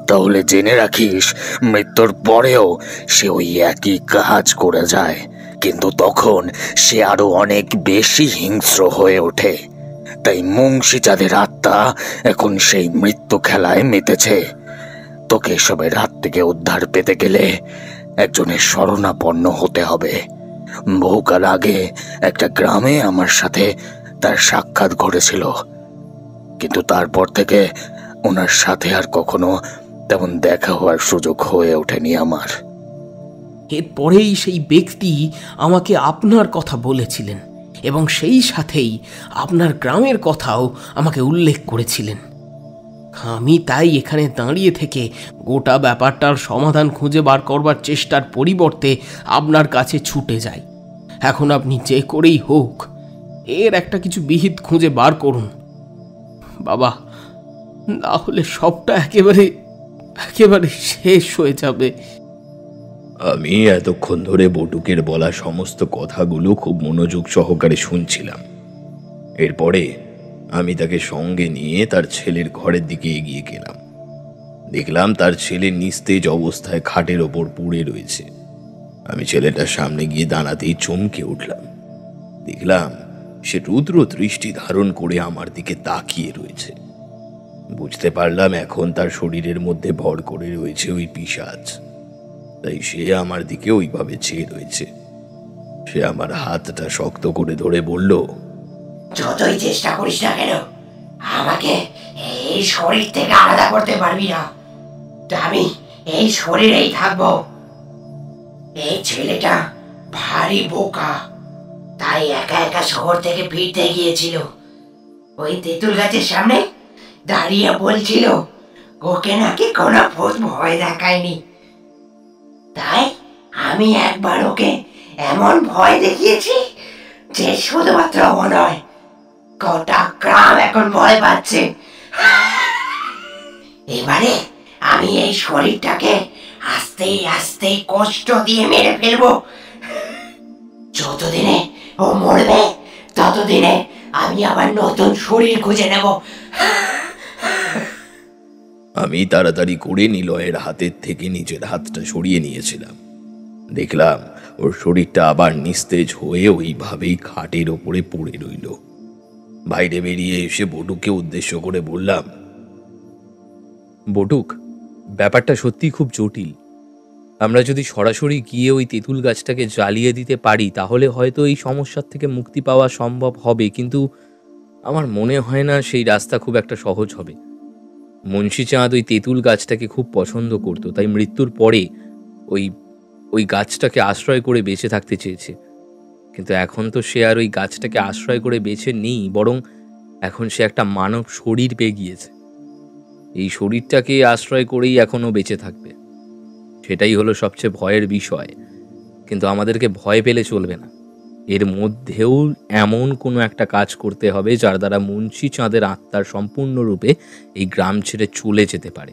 তাহলে জেনে রাখিস মৃত্যুর পরেও সে ওই একই কাজ করে যায়, কিন্তু তখন সে আরো অনেক বেশি হিংস্র হয়ে ওঠে। তাই মুন্সি চাঁদের আত্মা এখন সেই মৃত্যু খেলায় মেতেছে। তোকে এসবের হাত থেকে উদ্ধার পেতে গেলে একজনের শরণাপন্ন হতে হবে। বহুকাল আগে একটা গ্রামে আমার সাথে তার সাক্ষাৎ ঘটেছিল, কিন্তু তারপর থেকে ওনার সাথে আর কখনো তেমন দেখা হওয়ার সুযোগ হয়ে ওঠেনি আমার। এরপরেই সেই ব্যক্তি আমাকে আপনার কথা বলেছিলেন এবং সেই সাথেই আপনার গ্রামের কথাও আমাকে উল্লেখ করেছিলেন। আমি তাই এখানে দাঁড়িয়ে থেকে গোটা ব্যাপারটার সমাধান খুঁজে বার করবার চেষ্টার পরিবর্তে আপনার কাছে ছুটে যাই। এখন আপনি যে করেই হোক এর একটা কিছু বিহিত খুঁজে বার করুন বাবা, না হলে সবটা একেবারে শেষ হয়ে যাবে। আমি এতক্ষণ ধরে বটুকের বলা সমস্ত কথাগুলো খুব মনোযোগ সহকারে শুনছিলাম। এরপরে আমি তাকে সঙ্গে নিয়ে তার ছেলের ঘরের দিকে এগিয়ে গেলাম। দেখলাম তার ছেলে নিস্তেজ অবস্থায় খাটের ওপর পড়ে রয়েছে। আমি ছেলেটার সামনে গিয়ে দাঁড়াতেই চমকে উঠলাম। দেখলাম সে রুদ্র দৃষ্টি ধারণ করে আমার দিকে তাকিয়ে রয়েছে। বুঝতে পারলাম এখন তার শরীরের মধ্যে ভর করে রয়েছে ওই পিশাচ, তাই সে আমার দিকে ওইভাবে চেয়ে রয়েছে। সে আমার হাতটা শক্ত করে ধরে বলল, যতই চেষ্টা করিস না কেন আমাকে এই শরীর থেকে আলাদা করতে পারবি না। আমি এই শরীরেই থাকবো। এই ছেলেটা ভারী বোকা, তাই একা একা শহর থেকে ফিরতে গিয়েছিল। ওই তেঁতুল গাছের সামনে দাঁড়িয়ে বলছিল ওকে নাকি কোনো ভূত ভয় দেখায়নি। তাই আমি একবার ওকে এমন ভয় দেখিয়েছি যে শুধুমাত্র ও নয়, গোটা গ্রাম এখন ভয় পাচ্ছে। এবারে আমি এই শরীরটাকে আস্তে আস্তে কষ্ট দিয়ে মেরে ফেলবো। যতদিনে ও মরবে ততদিনে আমি আবার নতুন শরীর খুঁজে নেব। আমি তাড়াতাড়ি করে নিলয়ের হাতের থেকে নিজের হাতটা সরিয়ে নিয়েছিলাম। দেখলাম ওর শরীরটা আবার নিস্তেজ হয়ে ওইভাবেই খাটের ওপরে পড়ে রইল। বাইরে বেরিয়ে এসে বটুককে উদ্দেশ্য করে বললাম, বটুক, ব্যাপারটা সত্যি খুব জটিল। আমরা যদি সরাসরি গিয়ে ওই তেঁতুল গাছটাকে জ্বালিয়ে দিতে পারি তাহলে হয়তো এই সমস্যার থেকে মুক্তি পাওয়া সম্ভব হবে, কিন্তু আমার মনে হয় না সেই রাস্তা খুব একটা সহজ হবে। মুন্সিচাঁদ ওই তেঁতুল গাছটাকে খুব পছন্দ করত, তাই মৃত্যুর পরে ওই গাছটাকে আশ্রয় করে বেঁচে থাকতে চেয়েছে। কিন্তু এখন তো সে আর ওই গাছটাকে আশ্রয় করে বেঁচে নেই, বরং এখন সে একটা মানব শরীর পেয়ে গিয়েছে। এই শরীরটাকে আশ্রয় করেই এখনও বেঁচে থাকবে। সেটাই হলো সবচেয়ে ভয়ের বিষয়। কিন্তু আমাদেরকে ভয় পেলে চলবে না। এর মধ্যেও এমন কোনো একটা কাজ করতে হবে যার দ্বারা মুন্সি চাঁদের আত্মার সম্পূর্ণরূপে এই গ্রাম ছেড়ে চলে যেতে পারে।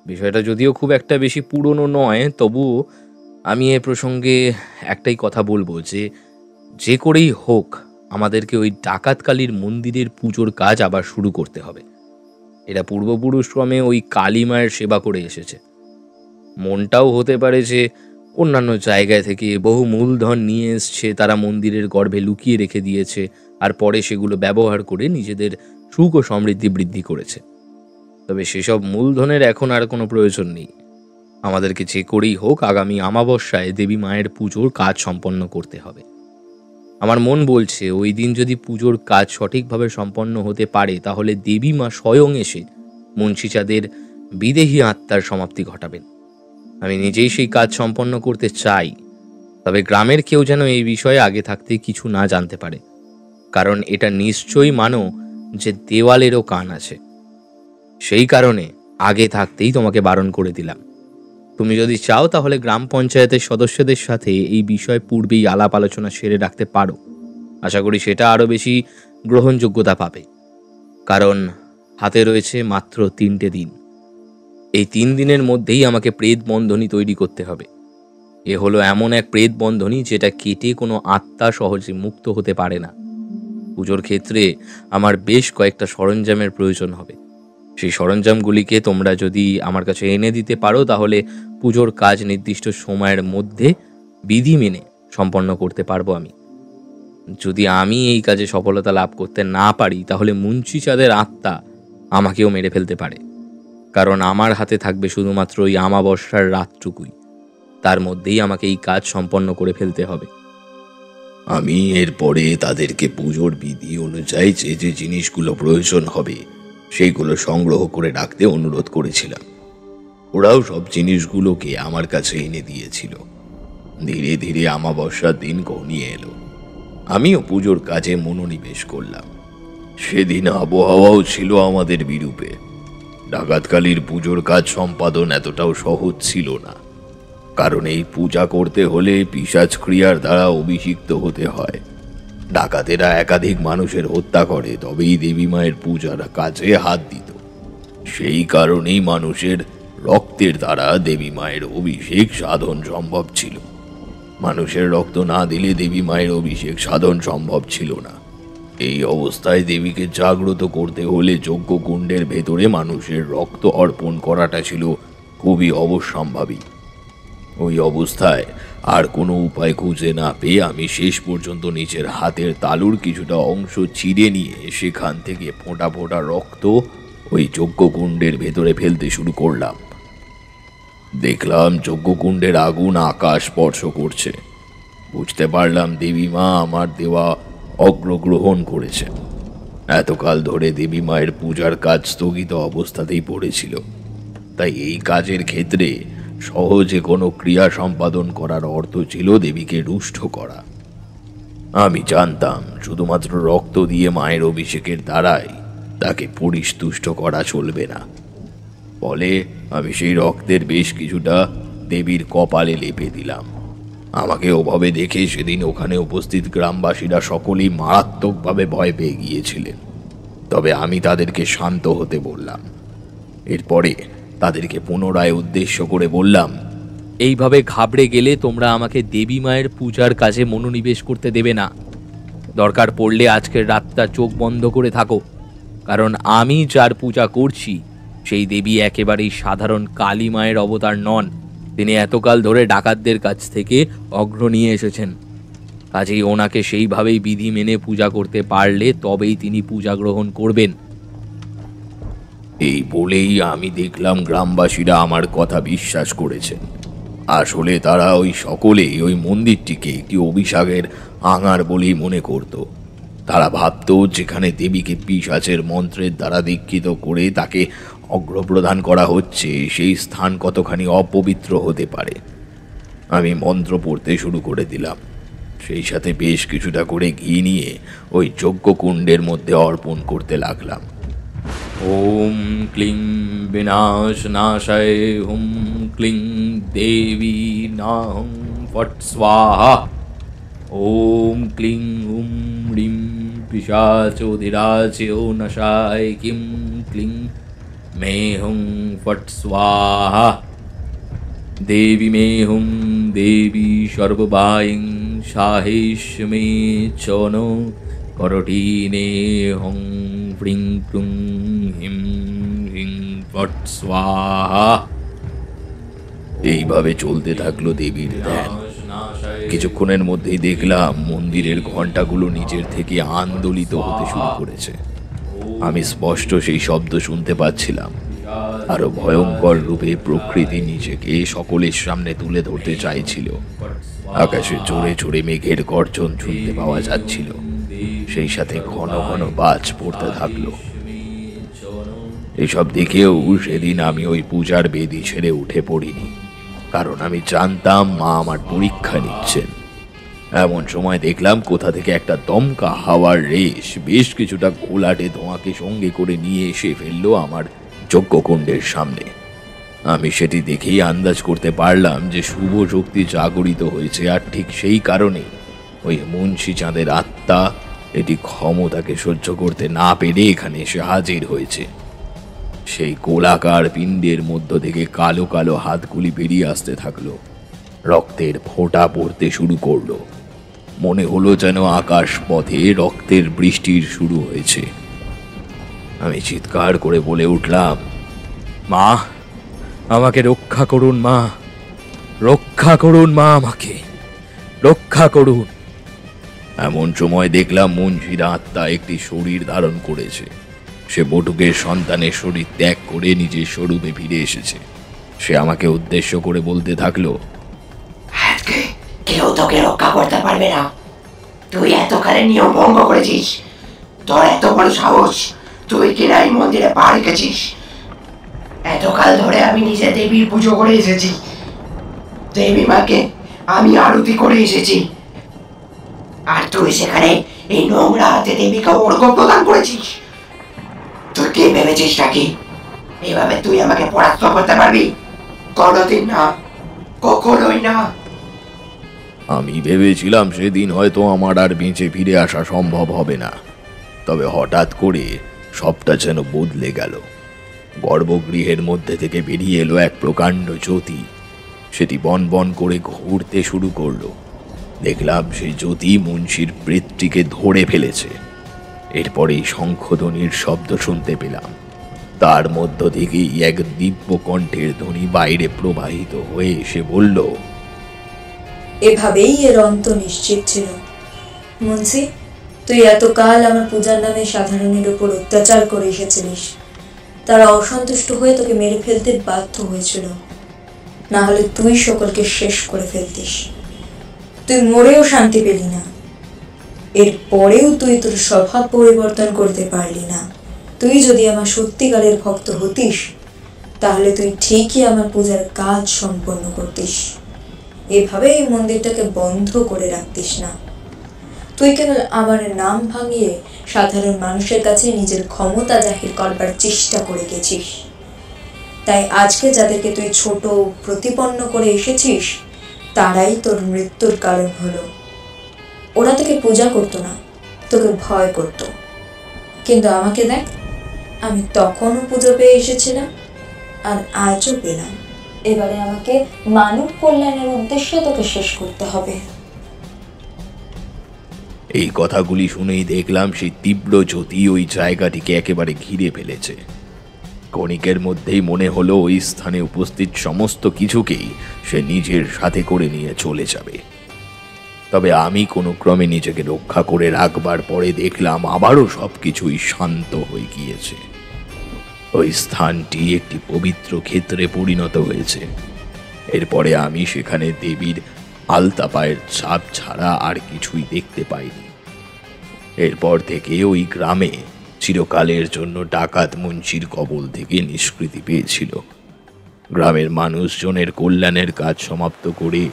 বিষয়টা যদিও খুব একটা বেশি পুরনো নয়, তবুও আমি এ প্রসঙ্গে একটাই কথা বলবো যে করেই হোক আমাদেরকে ওই ডাকাতকালীর মন্দিরের পুজোর কাজ আবার শুরু করতে হবে। এরা পূর্বপুরুষক্রমে ওই কালী মায়ের সেবা করে এসেছে। মনটাও হতে পারে যে অন্যান্য জায়গায় থেকে বহু মূলধন নিয়ে এসছে, তারা মন্দিরের গর্ভে লুকিয়ে রেখে দিয়েছে আর পরে সেগুলো ব্যবহার করে নিজেদের সুখ ও সমৃদ্ধি বৃদ্ধি করেছে। তবে সেসব মূলধনের এখন আর কোনো প্রয়োজন নেই। আমাদেরকে যে করেই হোক আগামী অমাবস্যায় দেবী মায়ের পুজোর কাজ সম্পন্ন করতে হবে। আমার মন বলছে ওই দিন যদি পুজোর কাজ সঠিকভাবে সম্পন্ন হতে পারে তাহলে দেবী মা স্বয়ং এসে মুন্সিচাঁদের বিদেহী আত্মার সমাপ্তি ঘটাবেন। আমি নিজেই সেই কাজ সম্পন্ন করতে চাই, তবে গ্রামের কেউ যেন এই বিষয়ে আগে থাকতে কিছু না জানতে পারে, কারণ এটা নিশ্চয়ই মানো যে দেওয়ালেরও কান আছে। সেই কারণে আগে থাকতেই তোমাকে বারণ করে দিলাম। তুমি যদি চাও তাহলে গ্রাম পঞ্চায়েতের সদস্যদের সাথে এই বিষয় পূর্বেই আলাপ আলোচনা সেরে রাখতে পারো। আশা করি সেটা আরও বেশি গ্রহণযোগ্যতা পাবে, কারণ হাতে রয়েছে মাত্র 3টে দিন। এই 3 দিনের মধ্যেই আমাকে প্রেত বন্ধনী তৈরি করতে হবে। এ হলো এমন এক প্রেত বন্ধনী যেটা কেটে কোনো আত্মা সহজে মুক্ত হতে পারে না। পুজোর ক্ষেত্রে আমার বেশ কয়েকটা সরঞ্জামের প্রয়োজন হবে। সেই সরঞ্জামগুলিকে তোমরা যদি আমার কাছে এনে দিতে পারো তাহলে পুজোর কাজ নির্দিষ্ট সময়ের মধ্যে বিধি মেনে সম্পন্ন করতে পারবো আমি। যদি আমি এই কাজে সফলতা লাভ করতে না পারি তাহলে মুন্সিচাঁদের আত্মা আমাকেও মেরে ফেলতে পারে, কারণ আমার হাতে থাকবে শুধুমাত্র ওই আমাবস্যার রাতটুকুই। তার মধ্যেই আমাকে এই কাজ সম্পন্ন করে ফেলতে হবে। আমি এরপরে তাদেরকে পুজোর বিধি অনুযায়ী যে যে জিনিসগুলো প্রয়োজন হবে সেইগুলো সংগ্রহ করে রাখতে অনুরোধ করেছিলাম। ওরাও সব জিনিসগুলোকে আমার কাছে এনে দিয়েছিল। ধীরে ধীরে আমাবস্যার দিন ঘনিয়ে এলো। আমিও পুজোর কাজে মনোনিবেশ করলাম। সেদিন আবহাওয়াও ছিল আমাদের বিরূপে। ডাকাতকালীর পুজোর কাজ সম্পাদন এতটাও সহজ ছিল না, কারণ এই পূজা করতে হলে পিশাচ ক্রিয়ার দ্বারা অভিষিক্ত হতে হয়। ডাকাতেরা একাধিক মানুষের হত্যা করে তবেই দেবী মায়ের পূজার কাজে হাত দিত। সেই কারণেই মানুষের রক্তের দ্বারা দেবী মায়ের অভিষেক সাধন সম্ভব ছিল। মানুষের রক্ত না দিলে দেবী মায়ের অভিষেক সাধন সম্ভব ছিল না। এই অবস্থায় দেবীকে জাগ্রত করতে হলে যজ্ঞকুণ্ডের ভেতরে মানুষের রক্ত অর্পণ করাটা ছিল খুবই অবশ্যম্ভাবী। ওই অবস্থায় আর কোনো উপায় খুঁজে না পেয়ে আমি শেষ পর্যন্ত নিজের হাতের তালুর কিছুটা অংশ চিড়ে নিয়ে সেখান থেকে ফোঁটা ফোঁটা রক্ত ওই যজ্ঞকুণ্ডের ভেতরে ফেলতে শুরু করলাম। দেখলাম যজ্ঞকুণ্ডের আগুন আকাশ স্পর্শ করছে। বুঝতে পারলাম দেবী মা আমার দেওয়া অগ্রগ্রহণ করেছেন। এতকাল ধরে দেবী মায়ের পূজার কাজ স্থগিত অবস্থাতেই পড়েছিল, তাই এই কাজের ক্ষেত্রে সহজে কোনো ক্রিয়া সম্পাদন করার অর্থ ছিল দেবীকে রুষ্ট করা। আমি জানতাম শুধুমাত্র রক্ত দিয়ে মায়ের অভিষেকের দ্বারাই তাকে পরিতুষ্ট করা চলবে না। ফলে আমি সেই রক্তের বেশ কিছুটা দেবীর কপালে লেপে দিলাম। আমাকে ওভাবে দেখে সেদিন ওখানে উপস্থিত গ্রামবাসীরা সকলেই মারাত্মকভাবে ভয় পেয়ে গিয়েছিলেন। তবে আমি তাদেরকে শান্ত হতে বললাম। এরপরে তাদেরকে পুনরায় উদ্দেশ্য করে বললাম, এইভাবে ঘাবড়ে গেলে তোমরা আমাকে দেবী মায়ের পূজার কাজে মনোনিবেশ করতে দেবে না। দরকার পড়লে আজকের রাতটা চোখ বন্ধ করে থাকো, কারণ আমি যার পূজা করছি সেই দেবী একেবারেই সাধারণ কালী মায়ের অবতার নন। তিনি এতকাল ধরে ডাকাতদের কাছ থেকে অগ্র নিয়ে এসেছেন। কাজেই ওনাকে সেইভাবেই বিধি মেনে পূজা করতে পারলে তবেই তিনি পূজা গ্রহণ করবেন। এই বলেই আমি দেখলাম গ্রামবাসীরা আমার কথা বিশ্বাস করেছেন। আসলে তারা ওই সকলেই ওই মন্দিরটিকে একটি অভিশাপের আঙার বলেই মনে করত। তারা ভাবত যেখানে দেবীকে পিশাচের মন্ত্রের দ্বারা দীক্ষিত করে তাকে অগ্রপ্রদান করা হচ্ছে সেই স্থান কতখানি অপবিত্র হতে পারে। আমি মন্ত্র পড়তে শুরু করে দিলাম। সেই সাথে বেশ কিছুটা করে ঘি নিয়ে ওই যজ্ঞকুণ্ডের মধ্যে অর্পণ করতে লাগলাম। ওম ক্লিং বিনাশনাশায় হুম ক্লিং দেবী নাহং ফট স্বাহা। ওম ক্লিং হুম রিম পিশাচোধিরাচো নশায় কিং ক্লিং মে হুং ফট স্বাহা। দেবী মে হুং দেবী সর্ববায়িং সাহেশ মে চনো করটিনে হুং ফ্রিং ক্লুং হিম হিং ফট স্বাহা। এইভাবে চলতে থাকলো দেবীর ধ্যান। কিছুক্ষণের মধ্যেই দেখলাম মন্দিরের ঘণ্টাগুলো নিজের থেকে আন্দোলিত হতে শুরু করেছে। আমি স্পষ্ট সেই শব্দ শুনতে পাচ্ছিলাম। আরো ভয়ঙ্কর রূপে প্রকৃতি নিজেকে সকলের সামনে তুলে ধরতে চাইছিল। আকাশে জোরে জোরে মেঘের গর্জন শুনতে পাওয়া যাচ্ছিল। সেই সাথে ঘন ঘন বাজ পড়তে থাকলো। এসব দেখেও সেদিন আমি ওই পূজার বেদি ছেড়ে উঠে পড়িনি, কারণ আমি জানতাম মা আমার পরীক্ষা নিচ্ছেন। এমন সময় দেখলাম কোথা থেকে একটা দমকা হাওয়ার রেশ বেশ কিছুটা ঘোলাটে ধোঁয়াকে সঙ্গে করে নিয়ে এসে ফেললো আমার যজ্ঞকুণ্ডের সামনে। আমি সেটি দেখেই আন্দাজ করতে পারলাম যে শুভ শক্তি জাগরিত হয়েছে, আর ঠিক সেই কারণে ওই মুন্সি চাঁদের আত্মা এটি ক্ষমতাকে সহ্য করতে না পেরে এখানে এসে হাজির হয়েছে। সেই গোলাকার পিণ্ডের মধ্য থেকে কালো কালো হাতগুলি বেরিয়ে আসতে থাকলো। রক্তের ফোঁটা পড়তে শুরু করলো। মনে হলো যেন আকাশ পথে রক্তের বৃষ্টির শুরু হয়েছে। আমি চিৎকার করে বলে উঠলাম, মা, আমাকে রক্ষা করুন মা, রক্ষা করুন মা, আমাকে রক্ষা করুন। এমন সময় দেখলাম মুন্সির আত্মা একটি শরীর ধারণ করেছে। সে বটুকের সন্তানের শরীর ত্যাগ করে নিজের স্বরূপে ফিরে এসেছে। সে আমাকে উদ্দেশ্য করে বলতে থাকলো, আজকে কেউ তোকে রক্ষা করতে পারবে না। তুই এতকালের নিয়ম ভঙ্গ করেছিস, তোর এত বড় সাহস, তুই কিনা এই মন্দিরে পা রেখেছিস। এতকাল ধরে আমি নিজে দেবীর পুজো করে এসেছি, দেবী মাকে আমি আরতি করে এসেছি, আর তুই সেখানে এই নোংরা হাতে দেবীকে অর্ঘ্য প্রদান করেছিস। তুই কি ভেবেছিস নাকি এভাবে তুই আমাকে পরাস্ত করতে পারবি? কোনোদিন না, কখনোই না। আমি ভেবেছিলাম সেদিন হয়তো আমার আর বেঁচে ফিরে আসা সম্ভব হবে না, তবে হঠাৎ করে সবটা যেন বদলে গেল। গর্ভগৃহের মধ্যে থেকে বেরিয়ে এলো এক প্রকাণ্ড জ্যোতি। সেটি বন বন করে ঘুরতে শুরু করলো। দেখলাম সেই জ্যোতি মুন্সির প্রেতটিকে ধরে ফেলেছে। এরপরেই শঙ্খধ্বনির শব্দ শুনতে পেলাম। তার মধ্য থেকেই এক দিব্য কণ্ঠের ধ্বনি বাইরে প্রবাহিত হয়ে এসে বলল, এভাবেই এর অন্ত নিশ্চিত ছিল। মুন্সি, তুই এতকাল আমার পূজার নামে সাধারণের উপর অত্যাচার করে এসেছিলিস। তারা অসন্তুষ্ট হয়ে তোকে মেরে ফেলতে বাধ্য হয়েছিল, না হলে তুই সকলকে শেষ করে ফেলতিস। তুই মরেও শান্তি পেলি না, এরপরেও তুই তোর স্বভাব পরিবর্তন করতে পারলি না। তুই যদি আমার সত্যিকারের ভক্ত হতিস, তাহলে তুই ঠিকই আমার পূজার কাজ সম্পন্ন করতিস। এভাবে এই মন্দিরটাকে বন্ধ করে রাখতিস না। তুই কেবল আমার নাম ভাঙিয়ে সাধারণ মানুষের কাছে নিজের ক্ষমতা জাহির করবার চেষ্টা করে গেছিস। তাই আজকে যাদেরকে তুই ছোট প্রতিপন্ন করে এসেছিস, তারাই তোর মৃত্যুর কারণ হলো। ওরা তোকে পূজা করতো না, তোকে ভয় করত। কিন্তু আমাকে দেখ, আমি তখনও পুজো পেয়ে এসেছিলাম, আর আজও পেলাম। এবারে আমাকে মানব কল্যাণের উদ্দেশ্যে তোকে শেষ করতে হবে। এই কথাগুলি শুনেই দেখলাম সেই তীব্র জ্যোতি ওই জায়গাটিকে একেবারে ঘিরে ফেলেছে। ক্ষণিকের মধ্যেই মনে হলো ওই স্থানে উপস্থিত সমস্ত কিছুকেই সে নিজের সাথে করে নিয়ে চলে যাবে। তবে আমি কোনো ক্রমে নিজেকে রক্ষা করে রাখবার পরে দেখলাম আবারও সবকিছুই শান্ত হয়ে গিয়েছে। ওই স্থানটি একটি পবিত্র ক্ষেত্রে পরিণত হয়েছে। এরপরে আমি সেখানে দেবীর আলতা পায়ের ছাপ ছাড়া আর কিছুই দেখতে পাইনি। এরপর থেকে ওই গ্রামে চিরকালের জন্য ডাকাত মুন্সির কবল থেকে নিষ্কৃতি পেয়েছিল। গ্রামের মানুষজনের কল্যাণের কাজ সমাপ্ত করে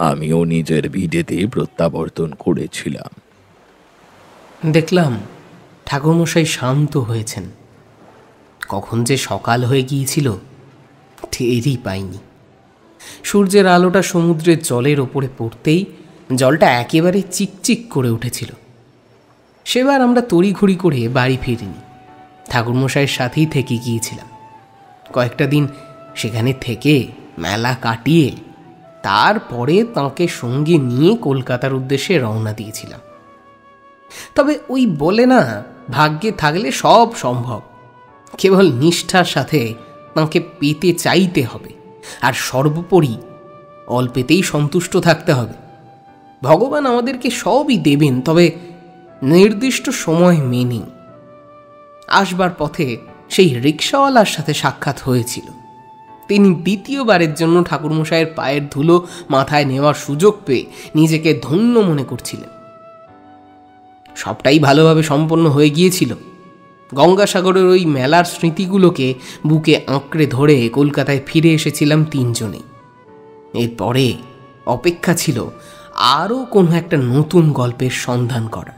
আমিও নিজের ভিটেতে প্রত্যাবর্তন করেছিলাম। দেখলাম ঠাকুরমশাই শান্ত হয়েছেন। কখন যে সকাল হয়ে গিয়েছিল টেরই পাইনি। সূর্যের আলোটা সমুদ্রের জলের ওপরে পড়তেই জলটা একেবারে চিকচিক করে উঠেছিল। সেবার আমরা তড়িঘড়ি করে বাড়ি ফিরিনি, ঠাকুরমশাইয়ের সাথেই থেকে গিয়েছিলাম। কয়েকটা দিন সেখানে থেকে মেলা কাটিয়ে তারপরে তাঁকে সঙ্গে নিয়ে কলকাতার উদ্দেশ্যে রওনা দিয়েছিলাম। তবে ওই বলে না, ভাগ্যে থাকলে সব সম্ভব। কেবল নিষ্ঠার সাথে তাঁকে পেতে চাইতে হবে, আর সর্বোপরি অল্পেতেই সন্তুষ্ট থাকতে হবে। ভগবান আমাদেরকে সবই দেবেন, তবে নির্দিষ্ট সময় মেনে। আসবার পথে সেই রিক্সাওয়ালার সাথে সাক্ষাৎ হয়েছিল। তিনি দ্বিতীয়বারের জন্য ঠাকুরমশাইয়ের পায়ের ধুলো মাথায় নেওয়ার সুযোগ পেয়ে নিজেকে ধন্য মনে করছিলেন। সবটাই ভালোভাবে সম্পন্ন হয়ে গিয়েছিল। গঙ্গাসাগরের ওই মেলার স্মৃতিগুলোকে বুকে আঁকড়ে ধরে কলকাতায় ফিরে এসেছিলাম তিনজনেই। এরপরে অপেক্ষা ছিল আরও কোনো একটা নতুন গল্পের সন্ধান করা।